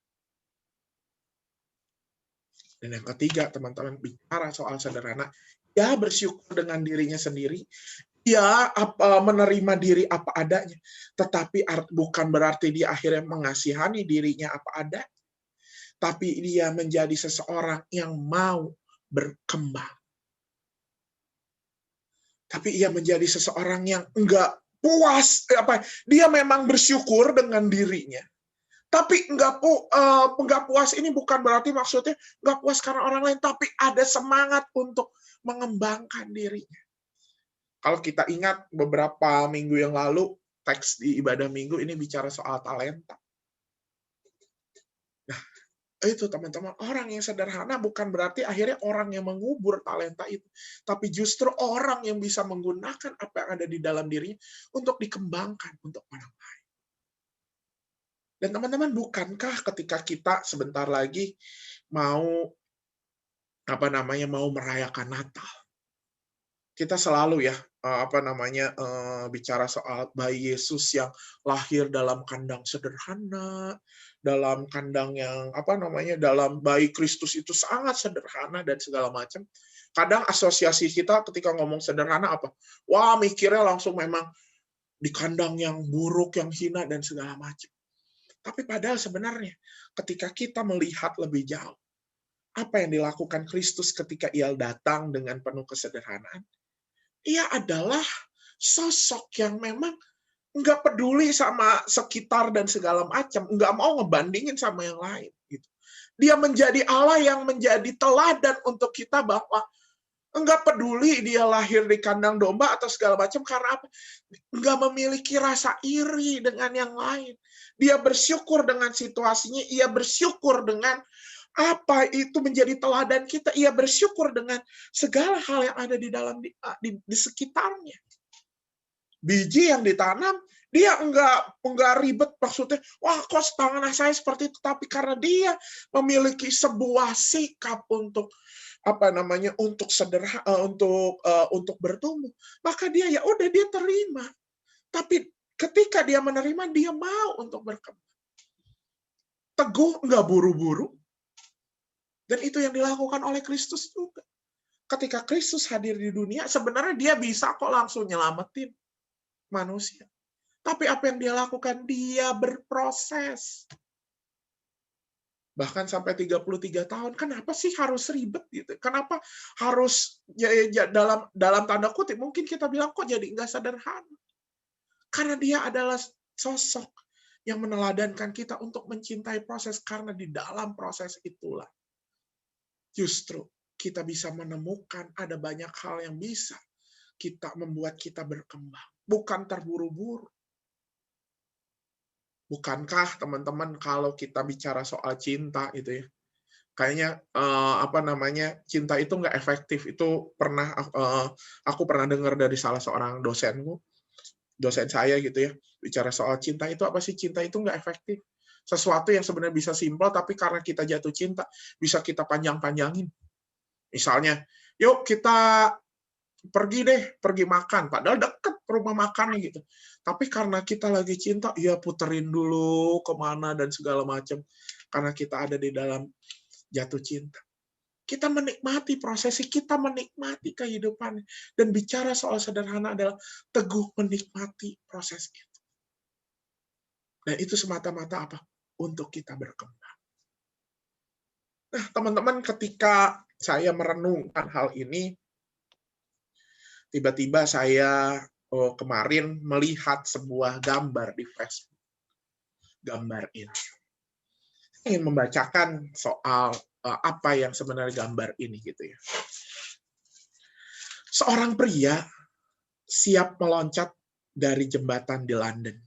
Dan yang ketiga, teman-teman, bicara soal sederhana, dia bersyukur dengan dirinya sendiri, dia menerima diri apa adanya, tetapi bukan berarti dia akhirnya mengasihani dirinya apa adanya, tapi dia menjadi seseorang yang mau berkembang. Tapi ia menjadi seseorang yang enggak puas, dia memang bersyukur dengan dirinya. Tapi enggak puas ini bukan berarti maksudnya enggak puas karena orang lain, tapi ada semangat untuk mengembangkan dirinya. Kalau kita ingat beberapa minggu yang lalu, teks di ibadah minggu ini bicara soal talenta. Nah, itu teman-teman, orang yang sederhana bukan berarti akhirnya orang yang mengubur talenta itu, tapi justru orang yang bisa menggunakan apa yang ada di dalam dirinya untuk dikembangkan untuk orang lain. Dan teman-teman, bukankah ketika kita sebentar lagi mau merayakan Natal, kita selalu bicara soal bayi Yesus yang lahir dalam kandang sederhana, dalam kandang yang dalam bayi Kristus itu sangat sederhana dan segala macam. Kadang asosiasi kita ketika ngomong sederhana apa? Wah, mikirnya langsung memang di kandang yang buruk, yang hina dan segala macam. Tapi padahal sebenarnya ketika kita melihat lebih jauh, apa yang dilakukan Kristus ketika ia datang dengan penuh kesederhanaan? Ia adalah sosok yang memang nggak peduli sama sekitar dan segala macam, nggak mau ngebandingin sama yang lain. Gitu. Dia menjadi Allah yang menjadi teladan untuk kita bahwa nggak peduli dia lahir di kandang domba atau segala macam, karena apa? Nggak memiliki rasa iri dengan yang lain. Dia bersyukur dengan situasinya, ia bersyukur dengan apa itu menjadi teladan kita. Ia bersyukur dengan segala hal yang ada di dalam di sekitarnya. Biji yang ditanam, dia enggak ribet maksudnya. Wah, kok tangan saya seperti itu? Tapi karena dia memiliki sebuah sikap untuk untuk bertumbuh, maka dia ya udah dia terima. Tapi ketika dia menerima, dia mau untuk berkembang. Teguh, enggak buru-buru. Dan itu yang dilakukan oleh Kristus juga. Ketika Kristus hadir di dunia, sebenarnya dia bisa kok langsung nyelamatin manusia. Tapi apa yang dia lakukan? Dia berproses. Bahkan sampai 33 tahun. Kenapa sih harus ribet gitu? Kenapa harus dalam tanda kutip mungkin kita bilang kok jadi enggak sederhana? Karena dia adalah sosok yang meneladankan kita untuk mencintai proses, karena di dalam proses itulah justru kita bisa menemukan ada banyak hal yang bisa membuat kita berkembang. Bukan terburu-buru. Bukankah teman-teman kalau kita bicara soal cinta itu ya, kayaknya cinta itu nggak efektif. Itu aku pernah dengar dari salah seorang dosen saya gitu ya, bicara soal cinta itu apa sih? Cinta itu nggak efektif. Sesuatu yang sebenarnya bisa simpel, tapi karena kita jatuh cinta, bisa kita panjang-panjangin. Misalnya, yuk kita pergi makan, padahal deket rumah makannya gitu. Tapi karena kita lagi cinta, ya puterin dulu kemana dan segala macam. Karena kita ada di dalam jatuh cinta. Kita menikmati prosesi, kita menikmati kehidupan. Dan bicara soal sederhana adalah teguh menikmati proses itu. Dan itu semata-mata apa? Untuk kita berkembang. Nah, teman-teman, ketika saya merenungkan hal ini, tiba-tiba saya kemarin melihat sebuah gambar di Facebook. Gambar ini. Saya ingin membacakan soal apa yang sebenarnya gambar ini gitu ya. Seorang pria siap meloncat dari jembatan di London.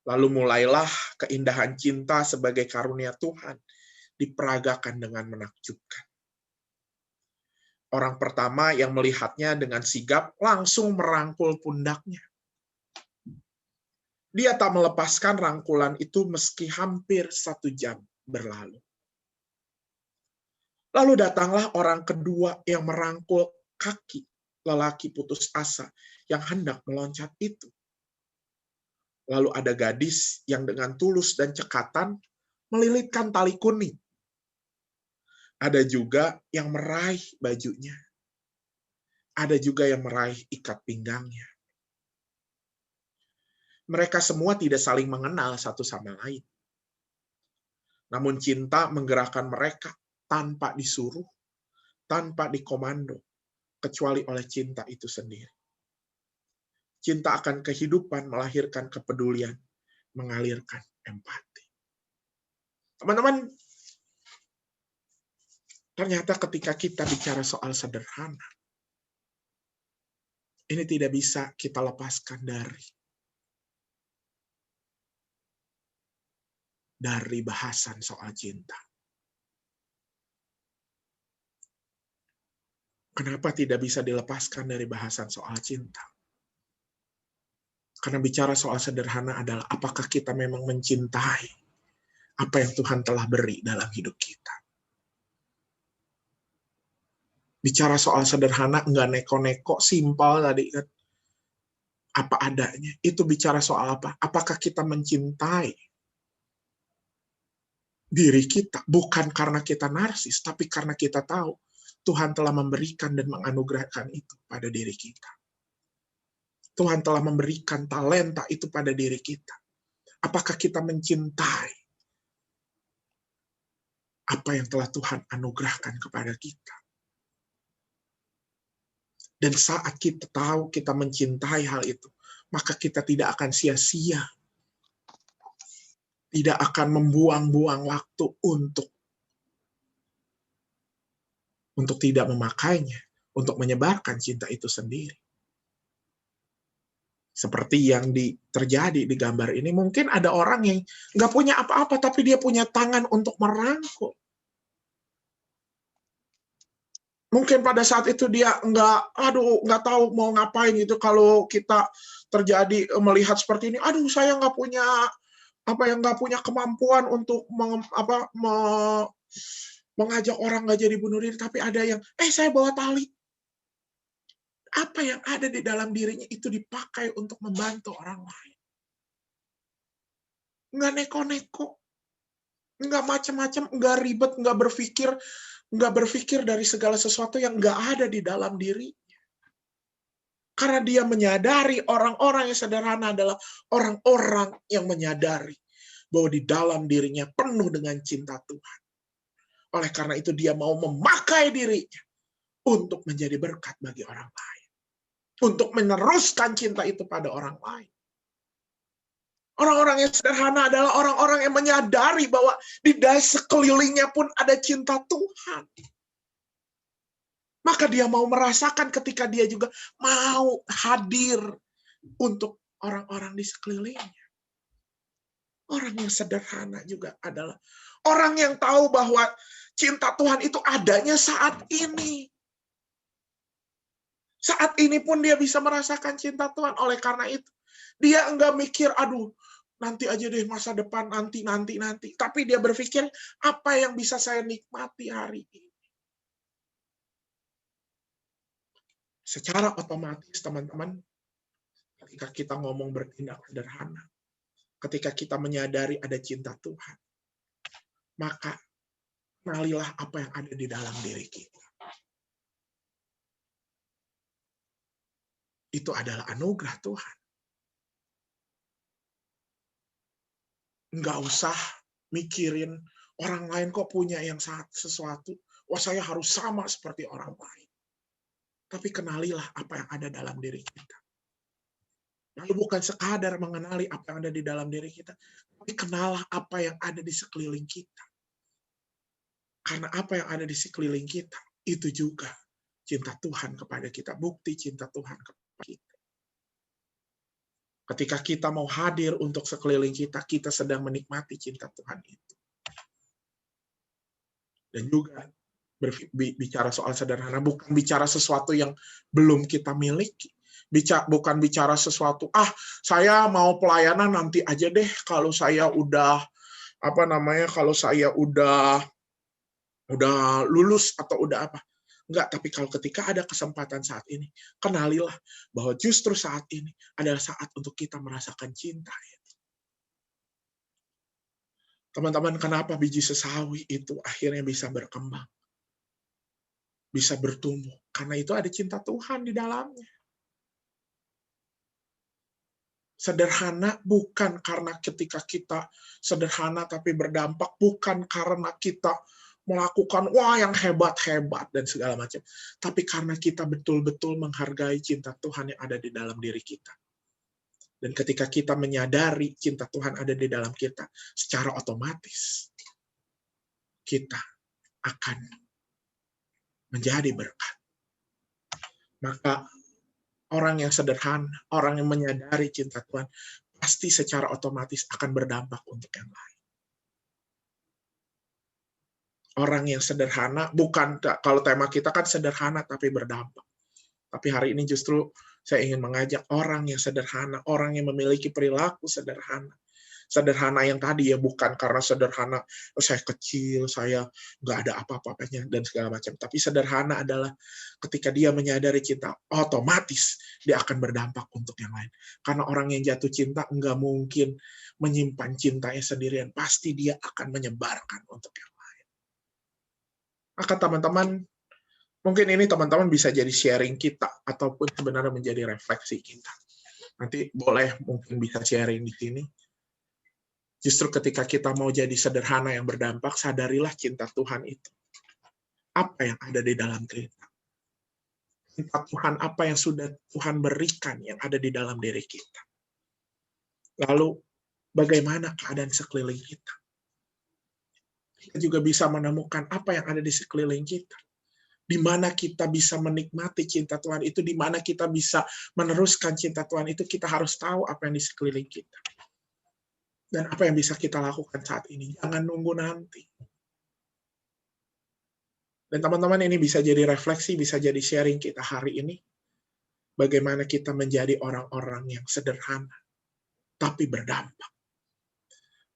Lalu mulailah keindahan cinta sebagai karunia Tuhan diperagakan dengan menakjubkan. Orang pertama yang melihatnya dengan sigap langsung merangkul pundaknya. Dia tak melepaskan rangkulan itu meski hampir 1 jam berlalu. Lalu datanglah orang kedua yang merangkul kaki lelaki putus asa yang hendak meloncat itu. Lalu ada gadis yang dengan tulus dan cekatan melilitkan tali kuning. Ada juga yang meraih bajunya. Ada juga yang meraih ikat pinggangnya. Mereka semua tidak saling mengenal satu sama lain. Namun cinta menggerakkan mereka tanpa disuruh, tanpa dikomando, kecuali oleh cinta itu sendiri. Cinta akan kehidupan melahirkan kepedulian, mengalirkan empati. Teman-teman, ternyata ketika kita bicara soal sederhana, ini tidak bisa kita lepaskan dari bahasan soal cinta. Kenapa tidak bisa dilepaskan dari bahasan soal cinta? Karena bicara soal sederhana adalah apakah kita memang mencintai apa yang Tuhan telah beri dalam hidup kita. Bicara soal sederhana, enggak neko-neko, simpel tadi kan. Apa adanya. Itu bicara soal apa? Apakah kita mencintai diri kita? Bukan karena kita narsis, tapi karena kita tahu Tuhan telah memberikan dan menganugerahkan itu pada diri kita. Tuhan telah memberikan talenta itu pada diri kita. Apakah kita mencintai apa yang telah Tuhan anugerahkan kepada kita? Dan saat kita tahu kita mencintai hal itu, maka kita tidak akan sia-sia. Tidak akan membuang-buang waktu untuk tidak memakainya, untuk menyebarkan cinta itu sendiri. Seperti yang terjadi di gambar ini, mungkin ada orang yang nggak punya apa-apa, tapi dia punya tangan untuk merangkul. Mungkin pada saat itu dia nggak tahu mau ngapain gitu. Kalau kita terjadi melihat seperti ini, saya nggak punya kemampuan untuk mengajak orang nggak jadi bunuh diri. Tapi ada yang, saya bawa tali. Apa yang ada di dalam dirinya itu dipakai untuk membantu orang lain. Nggak neko-neko, nggak macam-macam, nggak ribet, nggak berpikir dari segala sesuatu yang nggak ada di dalam dirinya. Karena dia menyadari orang-orang yang sederhana adalah orang-orang yang menyadari bahwa di dalam dirinya penuh dengan cinta Tuhan. Oleh karena itu dia mau memakai dirinya untuk menjadi berkat bagi orang lain. Untuk meneruskan cinta itu pada orang lain. Orang-orang yang sederhana adalah orang-orang yang menyadari bahwa di sekelilingnya pun ada cinta Tuhan. Maka dia mau merasakan ketika dia juga mau hadir untuk orang-orang di sekelilingnya. Orang yang sederhana juga adalah orang yang tahu bahwa cinta Tuhan itu adanya saat ini. Saat ini pun dia bisa merasakan cinta Tuhan. Oleh karena itu, dia enggak mikir, nanti aja deh masa depan, nanti. Tapi dia berpikir, apa yang bisa saya nikmati hari ini? Secara otomatis, teman-teman, ketika kita ngomong bertindak sederhana, ketika kita menyadari ada cinta Tuhan, maka kenalilah apa yang ada di dalam diri kita. Itu adalah anugerah Tuhan. Nggak usah mikirin orang lain kok punya yang sesuatu. Wah, saya harus sama seperti orang lain. Tapi kenalilah apa yang ada dalam diri kita. Lalu bukan sekadar mengenali apa yang ada di dalam diri kita, tapi kenalah apa yang ada di sekeliling kita. Karena apa yang ada di sekeliling kita, itu juga cinta Tuhan kepada kita. Bukti cinta Tuhan kepada kita. Ketika kita mau hadir untuk sekeliling kita, kita sedang menikmati cinta Tuhan itu. Dan juga bicara soal sederhana, bukan bicara sesuatu yang belum kita miliki. Bukan bicara sesuatu, saya mau pelayanan nanti aja deh kalau saya udah udah lulus atau udah apa. Enggak, tapi kalau ketika ada kesempatan saat ini, kenalilah bahwa justru saat ini adalah saat untuk kita merasakan cinta. Teman-teman, kenapa biji sesawi itu akhirnya bisa berkembang? Bisa bertumbuh. Karena itu ada cinta Tuhan di dalamnya. Sederhana bukan karena ketika kita sederhana tapi berdampak, bukan karena kita melakukan wah yang hebat-hebat dan segala macam, tapi karena kita betul-betul menghargai cinta Tuhan yang ada di dalam diri kita. Dan ketika kita menyadari cinta Tuhan ada di dalam kita, secara otomatis kita akan menjadi berkat. Maka orang yang sederhana, orang yang menyadari cinta Tuhan, pasti secara otomatis akan berdampak untuk yang lain. Orang yang sederhana, bukan, kalau tema kita kan sederhana tapi berdampak. Tapi hari ini justru saya ingin mengajak orang yang sederhana, orang yang memiliki perilaku sederhana. Sederhana yang tadi ya, bukan karena sederhana, saya kecil, saya nggak ada apa-apanya, dan segala macam. Tapi sederhana adalah ketika dia menyadari cinta, otomatis dia akan berdampak untuk yang lain. Karena orang yang jatuh cinta nggak mungkin menyimpan cintanya sendirian. Pasti dia akan menyebarkan untuk yang lain. Maka teman-teman, mungkin ini teman-teman bisa jadi sharing kita, ataupun sebenarnya menjadi refleksi kita. Nanti boleh mungkin bisa sharing di sini. Justru ketika kita mau jadi sederhana yang berdampak, sadarilah cinta Tuhan itu. Apa yang ada di dalam kita. Cinta Tuhan apa yang sudah Tuhan berikan yang ada di dalam diri kita. Lalu, bagaimana keadaan sekeliling kita. Kita juga bisa menemukan apa yang ada di sekeliling kita. Di mana kita bisa menikmati cinta Tuhan itu, di mana kita bisa meneruskan cinta Tuhan itu, kita harus tahu apa yang di sekeliling kita. Dan apa yang bisa kita lakukan saat ini. Jangan nunggu nanti. Dan teman-teman, ini bisa jadi refleksi, bisa jadi sharing kita hari ini. Bagaimana kita menjadi orang-orang yang sederhana, tapi berdampak.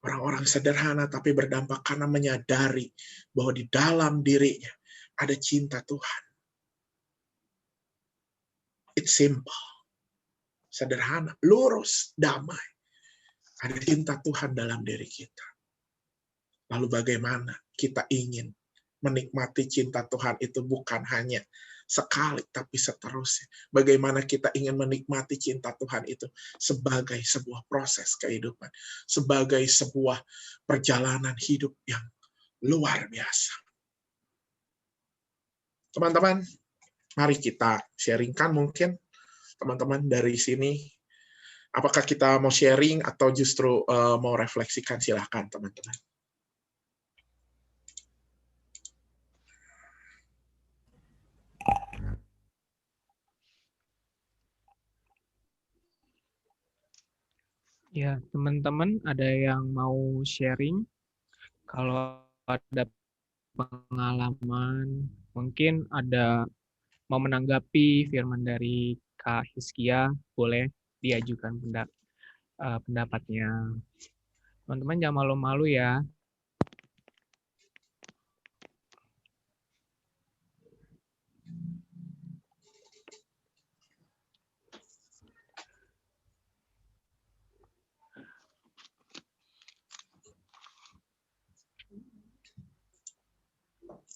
Orang-orang sederhana, tapi berdampak karena menyadari bahwa di dalam dirinya ada cinta Tuhan. It's simple. Sederhana, lurus, damai. Ada cinta Tuhan dalam diri kita. Lalu bagaimana kita ingin menikmati cinta Tuhan itu bukan hanya sekali, tapi seterusnya. Bagaimana kita ingin menikmati cinta Tuhan itu sebagai sebuah proses kehidupan. Sebagai sebuah perjalanan hidup yang luar biasa. Teman-teman, mari kita sharingkan mungkin. Teman-teman dari sini, apakah kita mau sharing atau justru mau refleksikan? Silahkan, teman-teman. Ya, teman-teman ada yang mau sharing? Kalau ada pengalaman, mungkin ada mau menanggapi firman dari Kak Hizkia, boleh diajukan pendapatnya. Teman-teman jangan malu-malu ya.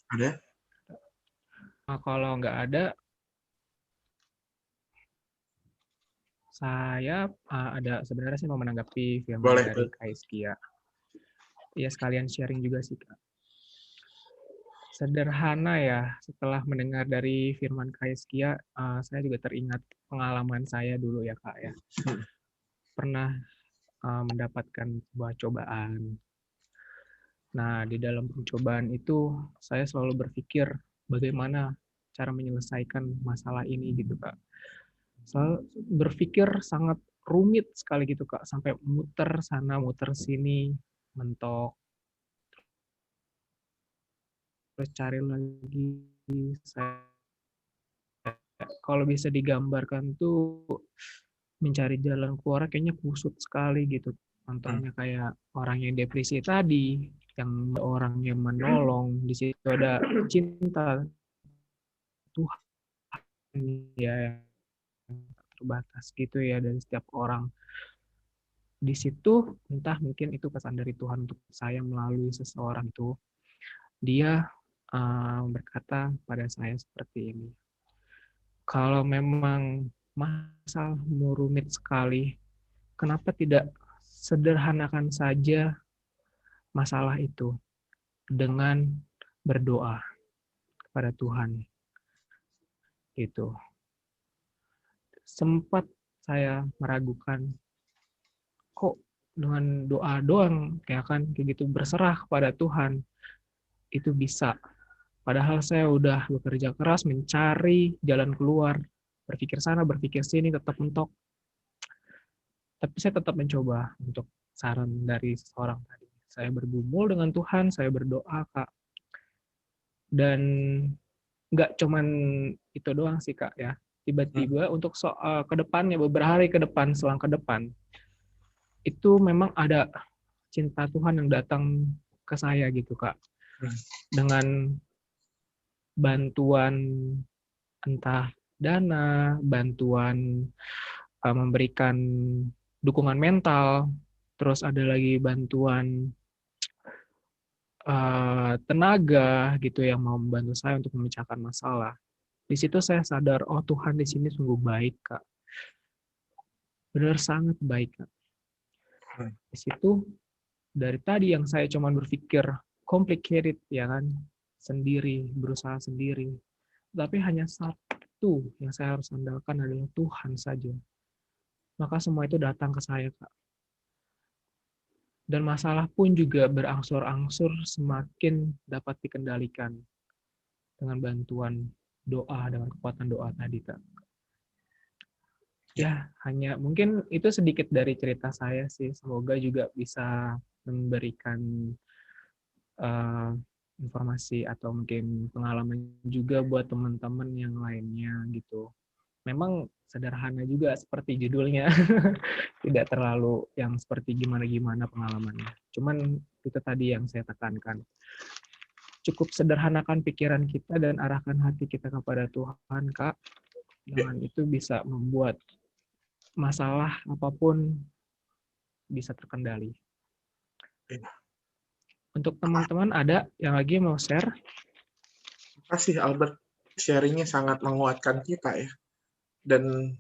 Ada? Nah, kalau nggak ada, saya ada sebenarnya sih mau menanggapi firman dari Kak Hizkia. Ya sekalian sharing juga sih Kak. Sederhana ya, setelah mendengar dari firman Kak Hizkia, saya juga teringat pengalaman saya dulu ya Kak ya. Pernah mendapatkan sebuah cobaan. Nah, di dalam pencobaan itu saya selalu berpikir bagaimana cara menyelesaikan masalah ini gitu Kak. Saya berpikir sangat rumit sekali gitu Kak, sampai muter sana muter sini, mentok. Terus cari lagi, saya kalau bisa digambarkan tuh mencari jalan keluar kayaknya kusut sekali gitu. Contohnya kayak orang yang depresi tadi, yang orang yang menolong, di situ ada cinta Tuhan ya yang terbatas gitu ya dari setiap orang. Di situ entah mungkin itu pesan dari Tuhan untuk saya melalui seseorang itu. Dia berkata pada saya seperti ini. Kalau memang masalahmu rumit sekali, kenapa tidak sederhanakan saja masalah itu dengan berdoa kepada Tuhan. Gitu. Sempat saya meragukan, kok dengan doa doang kayak gitu berserah kepada Tuhan itu bisa. Padahal saya udah bekerja keras mencari jalan keluar, berpikir sana, berpikir sini, tetap mentok. Tapi saya tetap mencoba untuk saran dari seorang tadi. Saya bergumul dengan Tuhan, saya berdoa, Kak. Dan nggak cuman itu doang sih, Kak, ya. Tiba-tiba untuk ke depannya, beberapa hari ke depan, selang ke depan, itu memang ada cinta Tuhan yang datang ke saya gitu, Kak. Dengan bantuan entah dana, bantuan memberikan dukungan mental, terus ada lagi bantuan tenaga gitu yang mau membantu saya untuk memecahkan masalah. Di situ saya sadar, oh Tuhan di sini sungguh baik, Kak. Benar sangat baik, Kak. Di situ dari tadi yang saya cuma berpikir complicated ya kan, sendiri, berusaha sendiri. Tapi hanya satu yang saya harus andalkan adalah Tuhan saja. Maka semua itu datang ke saya, Kak. Dan masalah pun juga berangsur-angsur semakin dapat dikendalikan dengan bantuan doa, dengan kekuatan doa tadi, Kak. Ya, hanya mungkin itu sedikit dari cerita saya sih. Semoga juga bisa memberikan informasi atau mungkin pengalaman juga buat teman-teman yang lainnya gitu. Memang sederhana juga seperti judulnya, tidak terlalu yang seperti gimana-gimana pengalamannya. Cuman itu tadi yang saya tekankan. Cukup sederhanakan pikiran kita dan arahkan hati kita kepada Tuhan, Kak. Dengan itu bisa membuat masalah apapun bisa terkendali. Untuk teman-teman ada yang lagi mau share? Terima kasih Albert, sharingnya sangat menguatkan kita ya. Dan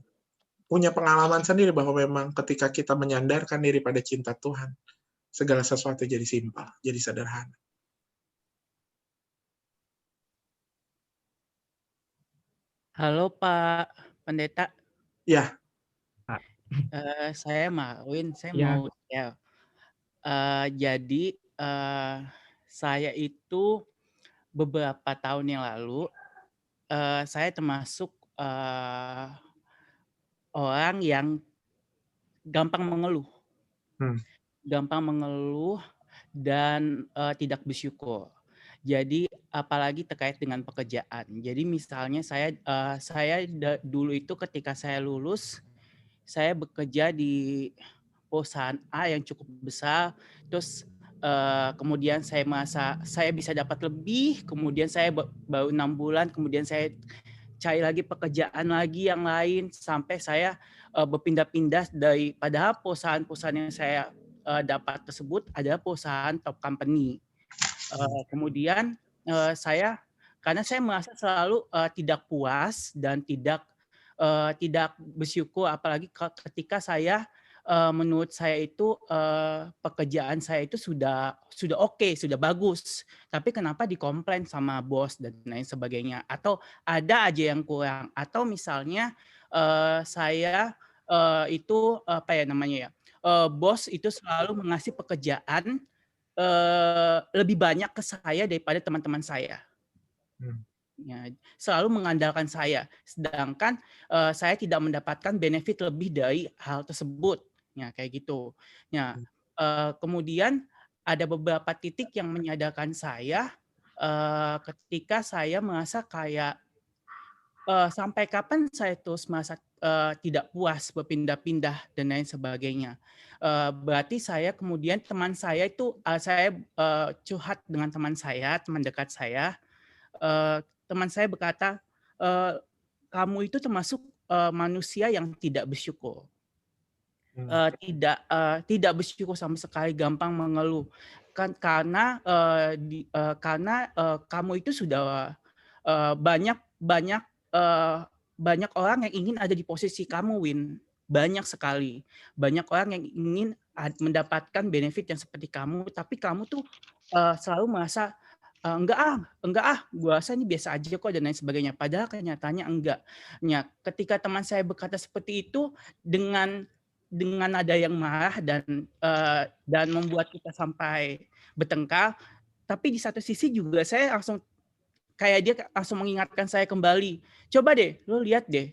punya pengalaman sendiri bahwa memang ketika kita menyandarkan diri pada cinta Tuhan, segala sesuatu jadi simpel, jadi sederhana. Halo Pak Pendeta. Ya. Saya Marwin, saya Ya. mau share. Jadi saya itu beberapa tahun yang lalu saya termasuk orang yang gampang mengeluh, gampang mengeluh dan tidak bersyukur. Jadi apalagi terkait dengan pekerjaan. Jadi misalnya saya dulu itu ketika saya lulus, saya bekerja di perusahaan A yang cukup besar, terus kemudian saya merasa saya bisa dapat lebih, kemudian saya baru 6 bulan, kemudian saya cari lagi pekerjaan lagi yang lain, sampai saya berpindah-pindah dari padahal perusahaan-perusahaan yang saya dapat tersebut adalah perusahaan top company. Kemudian saya karena saya merasa selalu tidak puas dan tidak bersyukur, apalagi ketika saya menurut saya itu pekerjaan saya itu sudah oke, sudah bagus, tapi kenapa dikomplain sama bos dan lain sebagainya, atau ada aja yang kurang, atau misalnya saya itu apa ya namanya ya, bos itu selalu mengasih pekerjaan lebih banyak ke saya daripada teman-teman saya. Ya, selalu mengandalkan saya, sedangkan saya tidak mendapatkan benefit lebih dari hal tersebut. Ya, kayak gitu. Ya, kemudian ada beberapa titik yang menyadarkan saya ketika saya merasa kayak sampai kapan saya terus merasa tidak puas, berpindah-pindah dan lain sebagainya. Berarti saya kemudian teman saya itu saya curhat dengan teman dekat saya. Teman saya berkata, kamu itu termasuk manusia yang tidak bersyukur. Tidak bersyukur sama sekali, gampang mengeluh. Karena kamu itu sudah banyak orang yang ingin ada di posisi kamu, Win. Banyak sekali. Banyak orang yang ingin mendapatkan benefit yang seperti kamu, tapi kamu tuh selalu merasa enggak, gue rasa ini biasa aja kok dan lain sebagainya. Padahal kenyataannya enggak. Ya, ketika teman saya berkata seperti itu dengan ada yang marah dan membuat kita sampai bertengkar, tapi di satu sisi juga saya langsung kayak dia langsung mengingatkan saya kembali. Coba deh, lo lihat deh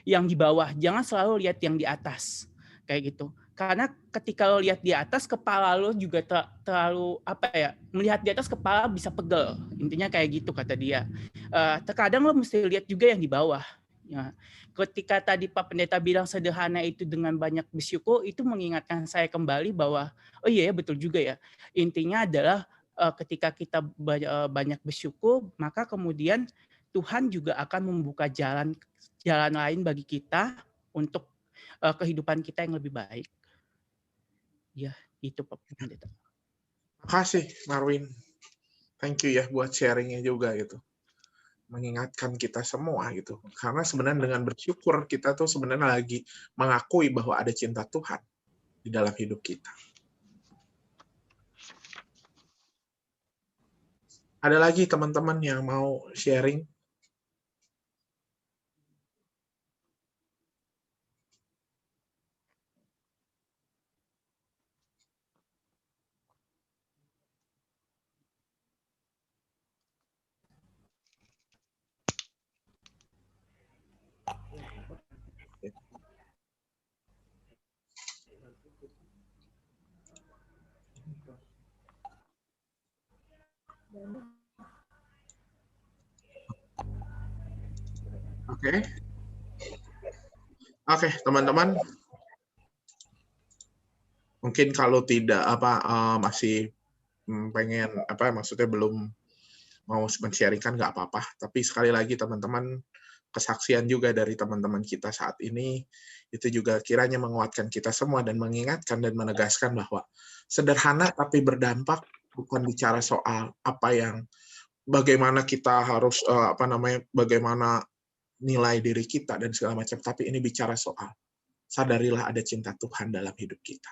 yang di bawah, jangan selalu lihat yang di atas, kayak gitu. Karena ketika lo lihat di atas, kepala lo juga terlalu melihat di atas kepala bisa pegel. Intinya kayak gitu kata dia. Terkadang lo mesti lihat juga yang di bawah. Ya. Ketika tadi Pak Pendeta bilang sederhana itu dengan banyak bersyukur, itu mengingatkan saya kembali bahwa oh iya betul juga ya. Intinya adalah ketika kita banyak bersyukur, maka kemudian Tuhan juga akan membuka jalan lain bagi kita untuk kehidupan kita yang lebih baik. Ya, itu Pak Pendeta. Makasih Marwin. Thank you ya buat sharingnya juga gitu. Mengingatkan kita semua gitu. Karena sebenarnya dengan bersyukur kita tuh sebenarnya lagi mengakui bahwa ada cinta Tuhan di dalam hidup kita. Ada lagi teman-teman yang mau sharing? Oke, teman-teman. Mungkin kalau tidak masih pengen maksudnya belum mau men-sharingkan nggak apa-apa. Tapi sekali lagi teman-teman, kesaksian juga dari teman-teman kita saat ini itu juga kiranya menguatkan kita semua dan mengingatkan dan menegaskan bahwa sederhana tapi berdampak, bukan bicara soal bagaimana kita harus bagaimana nilai diri kita dan segala macam, tapi ini bicara soal sadarilah ada cinta Tuhan dalam hidup kita.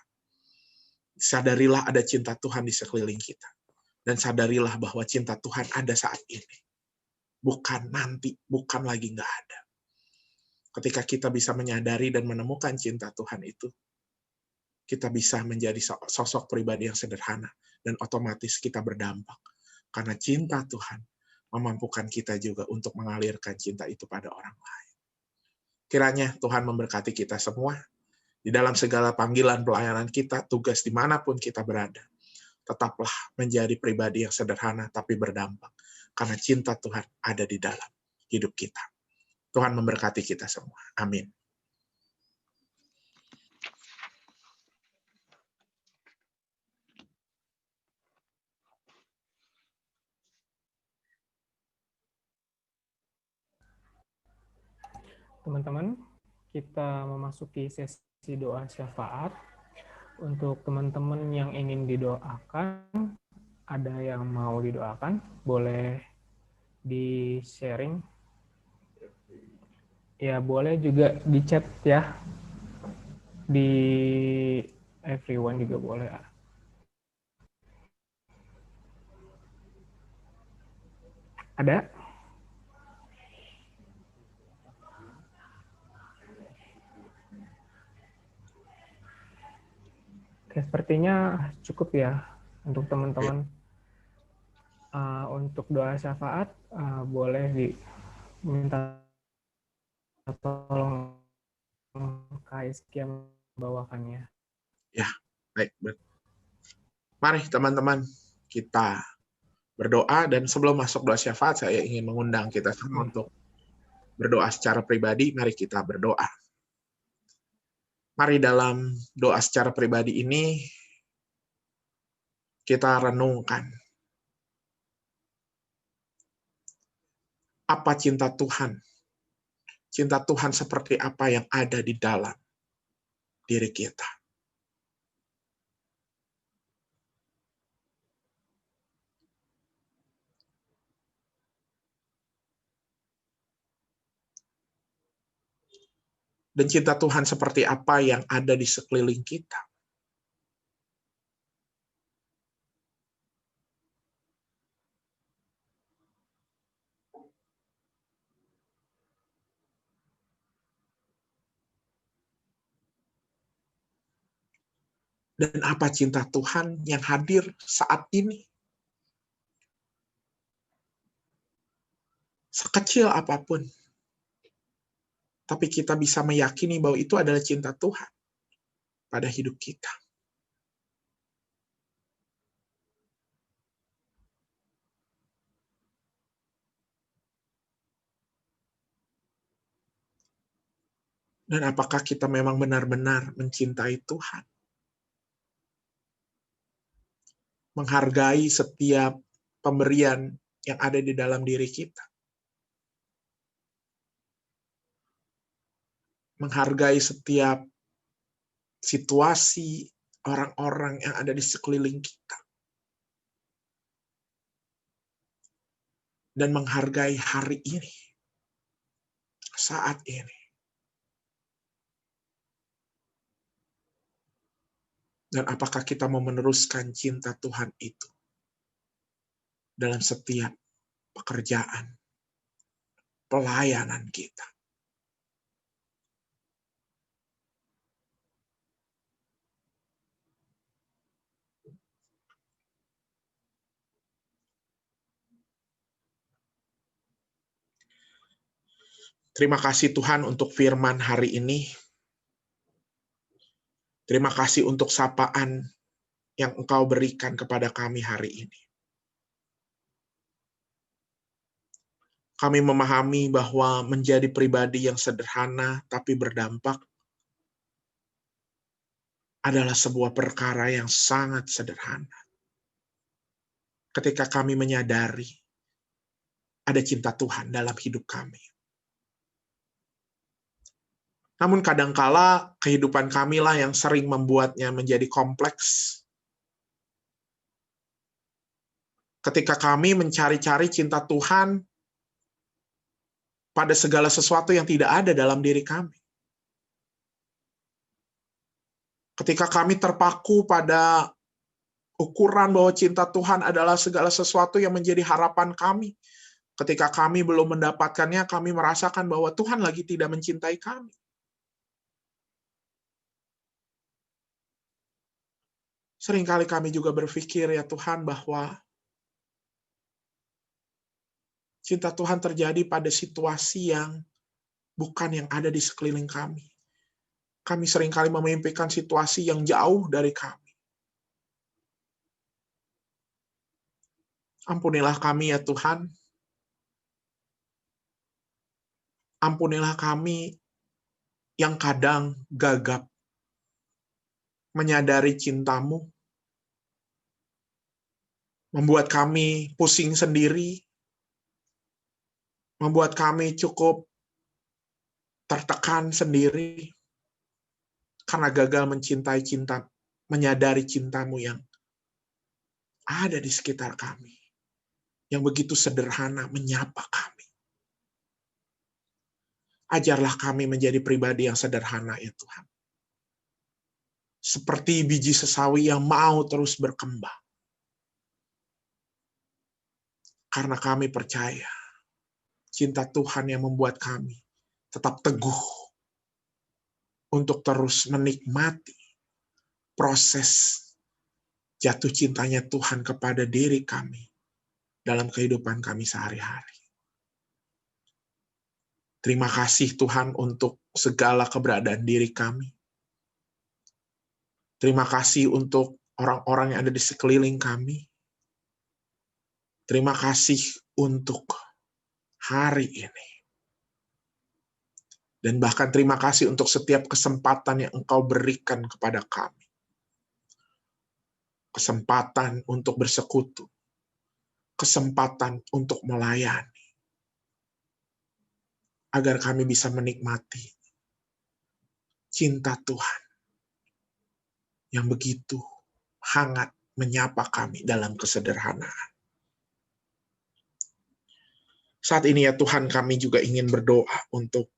Sadarilah ada cinta Tuhan di sekeliling kita. Dan sadarilah bahwa cinta Tuhan ada saat ini. Bukan nanti, bukan lagi nggak ada. Ketika kita bisa menyadari dan menemukan cinta Tuhan itu, kita bisa menjadi sosok pribadi yang sederhana. Dan otomatis kita berdampak. Karena cinta Tuhan memampukan kita juga untuk mengalirkan cinta itu pada orang lain. Kiranya Tuhan memberkati kita semua. Di dalam segala panggilan pelayanan kita, tugas dimanapun kita berada, tetaplah menjadi pribadi yang sederhana tapi berdampak. Karena cinta Tuhan ada di dalam hidup kita. Tuhan memberkati kita semua. Amin. Teman-teman, kita memasuki sesi doa syafaat. Untuk teman-teman yang ingin didoakan, ada yang mau didoakan, boleh di-sharing. Ya, boleh juga di chat ya. Di everyone juga boleh. Ada? Oke, sepertinya cukup ya untuk teman-teman. Untuk doa syafaat, boleh diminta tolong KSK membawakannya. Ya, baik. Mari teman-teman, kita berdoa, dan sebelum masuk doa syafaat, saya ingin mengundang kita semua untuk berdoa secara pribadi, mari kita berdoa. Mari dalam doa secara pribadi ini kita renungkan apa cinta Tuhan. Cinta Tuhan seperti apa yang ada di dalam diri kita. Dan cinta Tuhan seperti apa yang ada di sekeliling kita. Dan apa cinta Tuhan yang hadir saat ini. Sekecil apapun. Tapi kita bisa meyakini bahwa itu adalah cinta Tuhan pada hidup kita. Dan apakah kita memang benar-benar mencintai Tuhan? Menghargai setiap pemberian yang ada di dalam diri kita. Menghargai setiap situasi orang-orang yang ada di sekeliling kita. Dan menghargai hari ini, saat ini. Dan apakah kita mau meneruskan cinta Tuhan itu dalam setiap pekerjaan, pelayanan kita. Terima kasih Tuhan untuk firman hari ini. Terima kasih untuk sapaan yang Engkau berikan kepada kami hari ini. Kami memahami bahwa menjadi pribadi yang sederhana tapi berdampak adalah sebuah perkara yang sangat sederhana. Ketika kami menyadari ada cinta Tuhan dalam hidup kami. Namun kadangkala kehidupan kamilah yang sering membuatnya menjadi kompleks. Ketika kami mencari-cari cinta Tuhan pada segala sesuatu yang tidak ada dalam diri kami. Ketika kami terpaku pada ukuran bahwa cinta Tuhan adalah segala sesuatu yang menjadi harapan kami. Ketika kami belum mendapatkannya, kami merasakan bahwa Tuhan lagi tidak mencintai kami. Seringkali kami juga berpikir, ya Tuhan, bahwa cinta Tuhan terjadi pada situasi yang bukan yang ada di sekeliling kami. Kami seringkali memimpikan situasi yang jauh dari kami. Ampunilah kami, ya Tuhan. Ampunilah kami yang kadang gagap menyadari cinta-Mu, membuat kami pusing sendiri, membuat kami cukup tertekan sendiri, karena gagal menyadari cinta-Mu yang ada di sekitar kami, yang begitu sederhana menyapa kami. Ajarlah kami menjadi pribadi yang sederhana, ya Tuhan. Seperti biji sesawi yang mau terus berkembang. Karena kami percaya, cinta Tuhan yang membuat kami tetap teguh untuk terus menikmati proses jatuh cintanya Tuhan kepada diri kami dalam kehidupan kami sehari-hari. Terima kasih Tuhan untuk segala keberadaan diri kami. Terima kasih untuk orang-orang yang ada di sekeliling kami. Terima kasih untuk hari ini. Dan bahkan terima kasih untuk setiap kesempatan yang Engkau berikan kepada kami. Kesempatan untuk bersekutu. Kesempatan untuk melayani. Agar kami bisa menikmati cinta Tuhan yang begitu hangat menyapa kami dalam kesederhanaan. Saat ini ya Tuhan, kami juga ingin berdoa untuk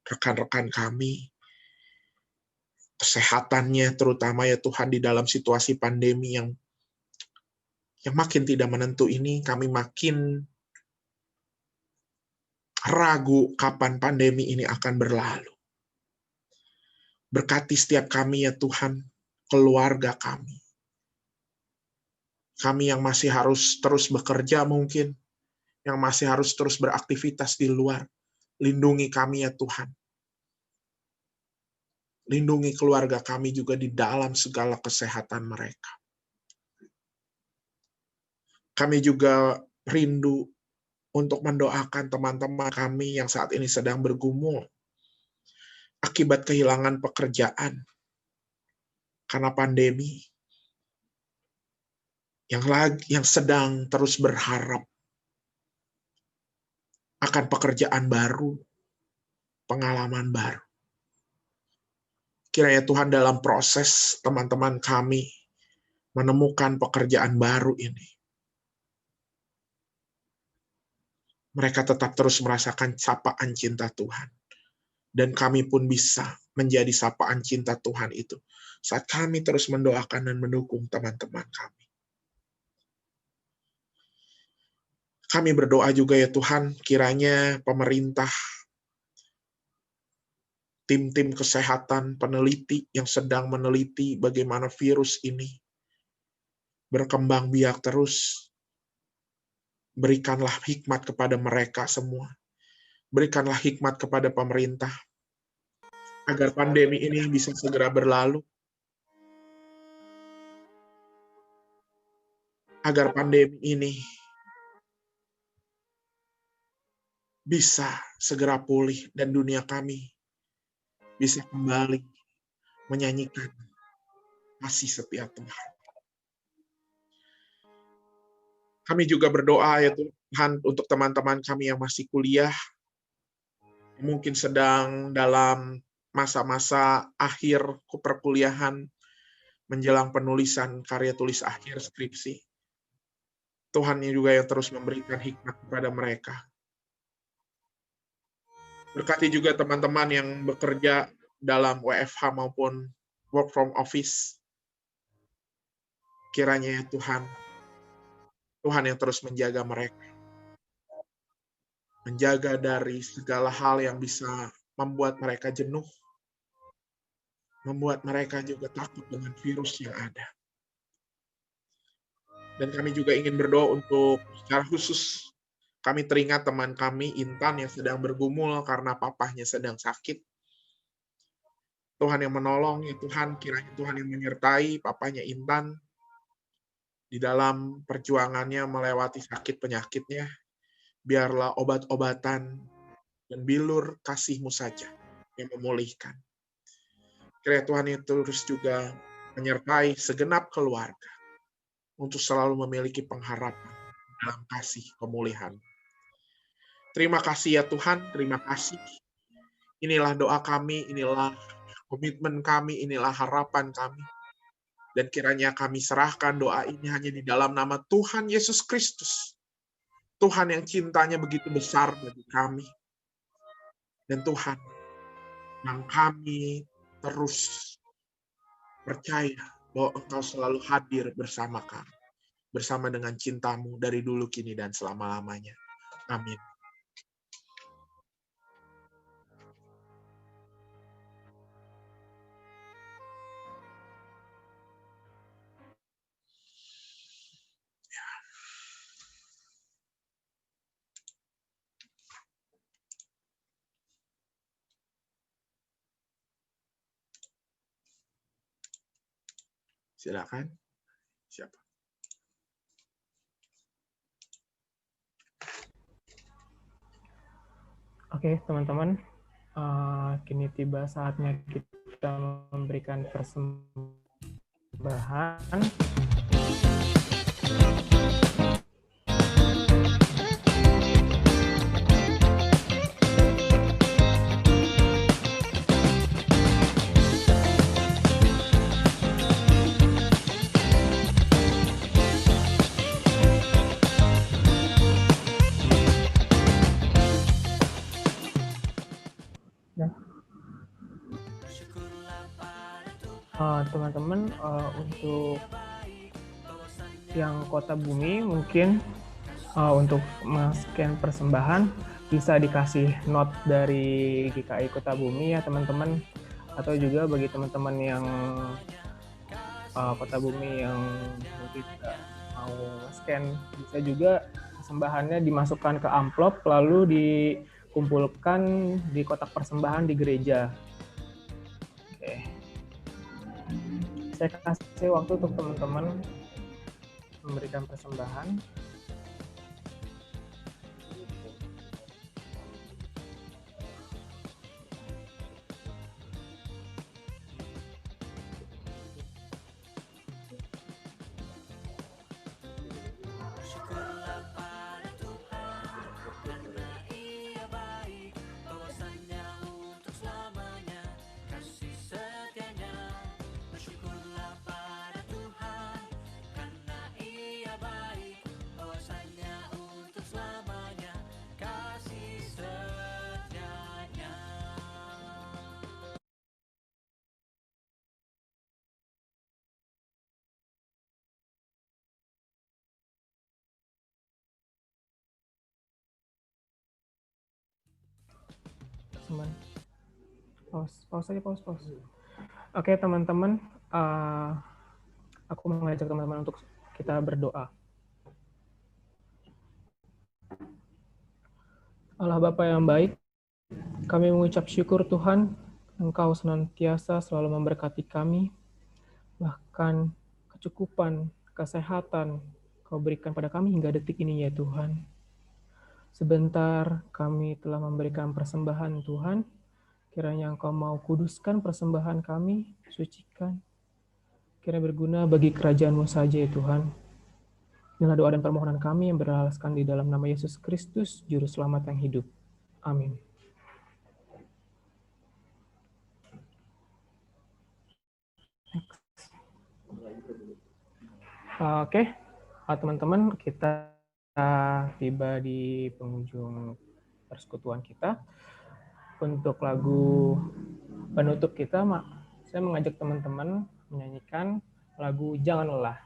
rekan-rekan kami, kesehatannya terutama ya Tuhan di dalam situasi pandemi yang makin tidak menentu ini, kami makin ragu kapan pandemi ini akan berlalu. Berkati setiap kami ya Tuhan, keluarga kami. Kami yang masih harus terus bekerja mungkin, yang masih harus terus beraktivitas di luar. Lindungi kami ya Tuhan. Lindungi keluarga kami juga di dalam segala kesehatan mereka. Kami juga rindu untuk mendoakan teman-teman kami yang saat ini sedang bergumul akibat kehilangan pekerjaan karena pandemi, yang sedang terus berharap akan pekerjaan baru, pengalaman baru. Kiranya Tuhan dalam proses teman-teman kami menemukan pekerjaan baru ini, mereka tetap terus merasakan sapaan cinta Tuhan. Dan kami pun bisa menjadi sapaan cinta Tuhan itu saat kami terus mendoakan dan mendukung teman-teman kami. Kami berdoa juga ya Tuhan, kiranya pemerintah, tim-tim kesehatan, peneliti yang sedang meneliti bagaimana virus ini berkembang biak terus. Berikanlah hikmat kepada mereka semua. Berikanlah hikmat kepada pemerintah, agar pandemi ini bisa segera berlalu. Agar pandemi ini bisa segera pulih dan dunia kami bisa kembali menyanyikan kasih setia Tuhan. Kami juga berdoa ya Tuhan untuk teman-teman kami yang masih kuliah, mungkin sedang dalam masa-masa akhir perkuliahan menjelang penulisan karya tulis akhir skripsi. Tuhan juga yang terus memberikan hikmat kepada mereka. Berkati juga teman-teman yang bekerja dalam WFH maupun work from office. Kiranya ya Tuhan yang terus menjaga mereka. Menjaga dari segala hal yang bisa membuat mereka jenuh. Membuat mereka juga takut dengan virus yang ada. Dan kami juga ingin berdoa untuk secara khusus, kami teringat teman kami Intan yang sedang bergumul karena papahnya sedang sakit. Tuhan yang menolong, ya Tuhan, kiranya Tuhan yang menyertai papahnya Intan di dalam perjuangannya melewati sakit penyakitnya. Biarlah obat-obatan dan bilur kasih-Mu saja yang memulihkan. Kiranya Tuhan yang terus juga menyertai segenap keluarga untuk selalu memiliki pengharapan dalam kasih pemulihan. Terima kasih ya Tuhan, terima kasih. Inilah doa kami, inilah komitmen kami, inilah harapan kami. Dan kiranya kami serahkan doa ini hanya di dalam nama Tuhan Yesus Kristus. Tuhan yang cintanya begitu besar bagi kami. Dan Tuhan yang kami terus percaya bahwa Engkau selalu hadir bersama kami. Bersama dengan cinta-Mu dari dulu, kini, dan selama-lamanya. Amin. Silakan. Siapa? Oke, teman-teman. Kini tiba saatnya kita memberikan persembahan. Teman-teman, untuk yang Kota Bumi mungkin untuk men-scan persembahan bisa dikasih note dari GKI Kota Bumi ya teman-teman, atau juga bagi teman-teman yang Kota Bumi yang mungkin mau scan, bisa juga persembahannya dimasukkan ke amplop lalu dikumpulkan di kotak persembahan di gereja. Oke. Saya kasih waktu untuk teman-teman memberikan persembahan. Pause aja. Oke teman-teman, aku mengajak teman-teman untuk kita berdoa. Allah Bapa yang baik, kami mengucap syukur Tuhan, Engkau senantiasa selalu memberkati kami, bahkan kecukupan, kesehatan Kau berikan pada kami hingga detik ini ya Tuhan. Sebentar kami telah memberikan persembahan Tuhan, kiranya Engkau mau kuduskan persembahan kami, sucikan, kiranya berguna bagi kerajaan-Mu saja ya Tuhan. Inilah doa dan permohonan kami yang beralaskan di dalam nama Yesus Kristus, Juru Selamat yang hidup. Amin. Oke, teman-teman, kita tiba di penghujung persekutuan kita. Untuk lagu penutup kita, saya mengajak teman-teman menyanyikan lagu Jangan Lelah.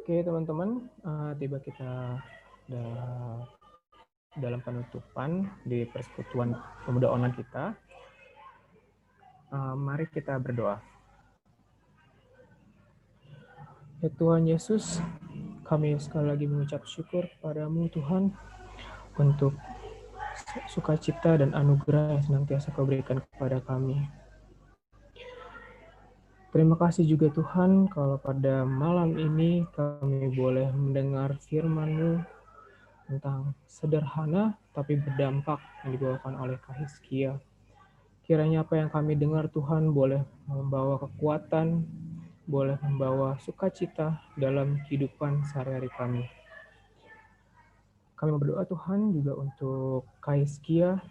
Oke teman-teman, tiba kita dalam penutupan di persekutuan pemuda online kita. Mari kita berdoa. Ya Tuhan Yesus, kami sekali lagi mengucap syukur kepadamu Tuhan untuk sukacita dan anugerah yang senantiasa Kau berikan kepada kami. Terima kasih juga Tuhan kalau pada malam ini kami boleh mendengar firman-Mu tentang sederhana tapi berdampak yang dibawakan oleh Kak Hizkia. Kiranya apa yang kami dengar Tuhan boleh membawa kekuatan, boleh membawa sukacita dalam kehidupan sehari-hari kami. Kami berdoa Tuhan juga untuk Kak Hizkia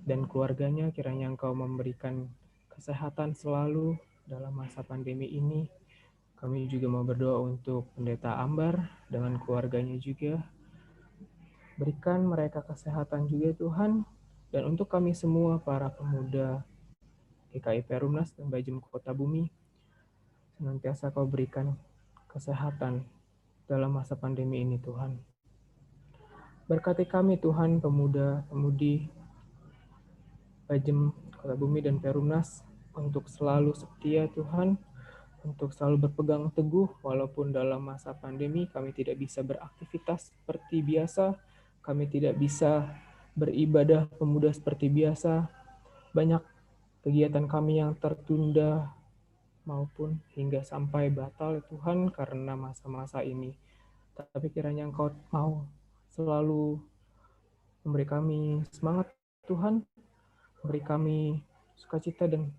dan keluarganya, kiranya Engkau memberikan kesehatan selalu dalam masa pandemi ini. Kami juga mau berdoa untuk Pendeta Ambar dengan keluarganya juga. Berikan mereka kesehatan juga Tuhan. Dan untuk kami semua para pemuda GKI Perumnas dan Bajem Kota Bumi, senantiasa Kau berikan kesehatan dalam masa pandemi ini Tuhan. Berkati kami Tuhan, pemuda-pemudi Bajem Kota Bumi dan Perumnas, untuk selalu setia Tuhan, untuk selalu berpegang teguh walaupun dalam masa pandemi kami tidak bisa beraktivitas seperti biasa, kami tidak bisa beribadah pemuda seperti biasa, banyak kegiatan kami yang tertunda maupun hingga sampai batal Tuhan karena masa-masa ini. Tapi kiranya Engkau mau selalu memberi kami semangat Tuhan, memberi kami sukacita dan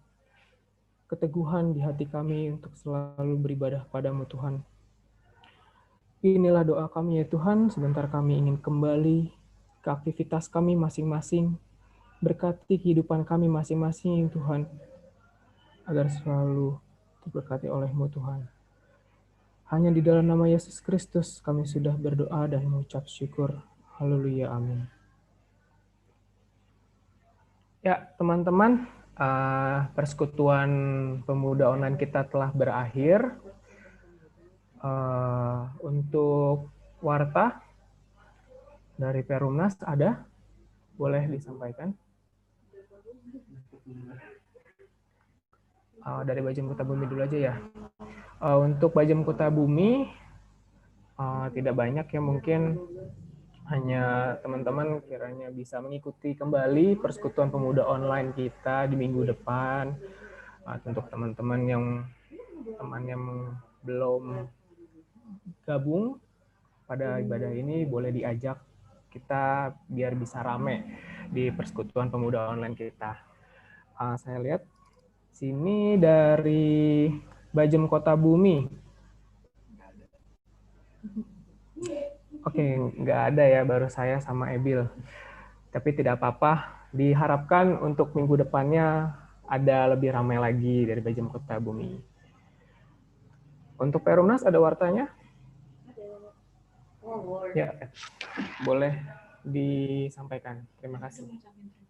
keteguhan di hati kami untuk selalu beribadah padamu Tuhan. Inilah doa kami ya Tuhan, sebentar kami ingin kembali ke aktivitas kami masing-masing, berkati kehidupan kami masing-masing Tuhan, agar selalu diberkati oleh-Mu Tuhan. Hanya di dalam nama Yesus Kristus kami sudah berdoa dan mengucap syukur. Haleluya, amin. Ya teman-teman, persekutuan pemuda online kita telah berakhir. Untuk warta dari Perumnas ada? Boleh disampaikan? Dari Bajem Kota Bumi dulu aja ya. Untuk Bajem Kota Bumi tidak banyak ya, mungkin hanya teman-teman kiranya bisa mengikuti kembali persekutuan pemuda online kita di minggu depan. Untuk teman-teman yang belum gabung pada ibadah ini, boleh diajak kita biar bisa rame di persekutuan pemuda online kita. Saya lihat sini dari Bajem Kota Bumi. Oke, nggak ada ya, baru saya sama Ebil. Tapi tidak apa-apa, diharapkan untuk minggu depannya ada lebih ramai lagi dari Bajem Kota Bumi. Untuk Perumnas ada wartanya? Ya, boleh disampaikan. Terima kasih.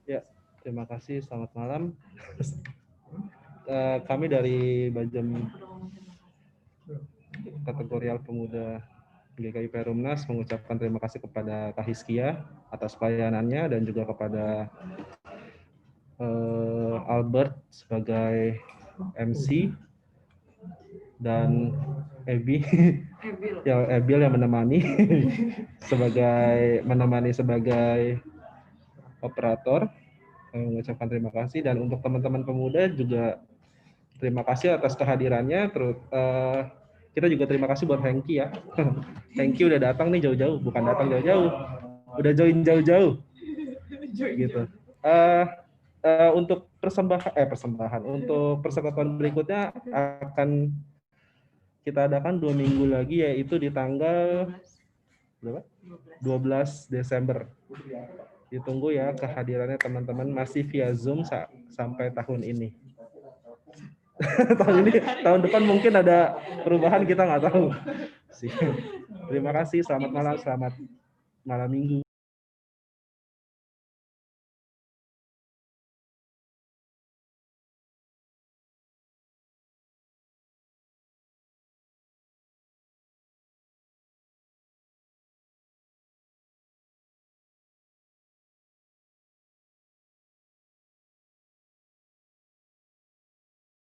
Ya, terima kasih. Selamat malam. Kami dari Bajem Kategorial Pemuda GKI Perumnas mengucapkan terima kasih kepada Kak Hiskia atas pelayanannya dan juga kepada Albert sebagai MC dan Ebil yang menemani sebagai operator. Kami mengucapkan terima kasih, dan untuk teman-teman pemuda juga terima kasih atas kehadirannya. Kita juga terima kasih buat Hengki ya. Hengki udah datang nih jauh-jauh, bukan datang jauh-jauh, udah join jauh-jauh gitu. Untuk persembahan untuk persekutuan berikutnya akan kita adakan 2 minggu lagi, yaitu di tanggal 12 Desember. Ditunggu ya kehadirannya teman-teman, masih via Zoom sampai tahun ini. Tahun depan mungkin ada perubahan, kita nggak tahu. Terima kasih, selamat malam, selamat malam minggu.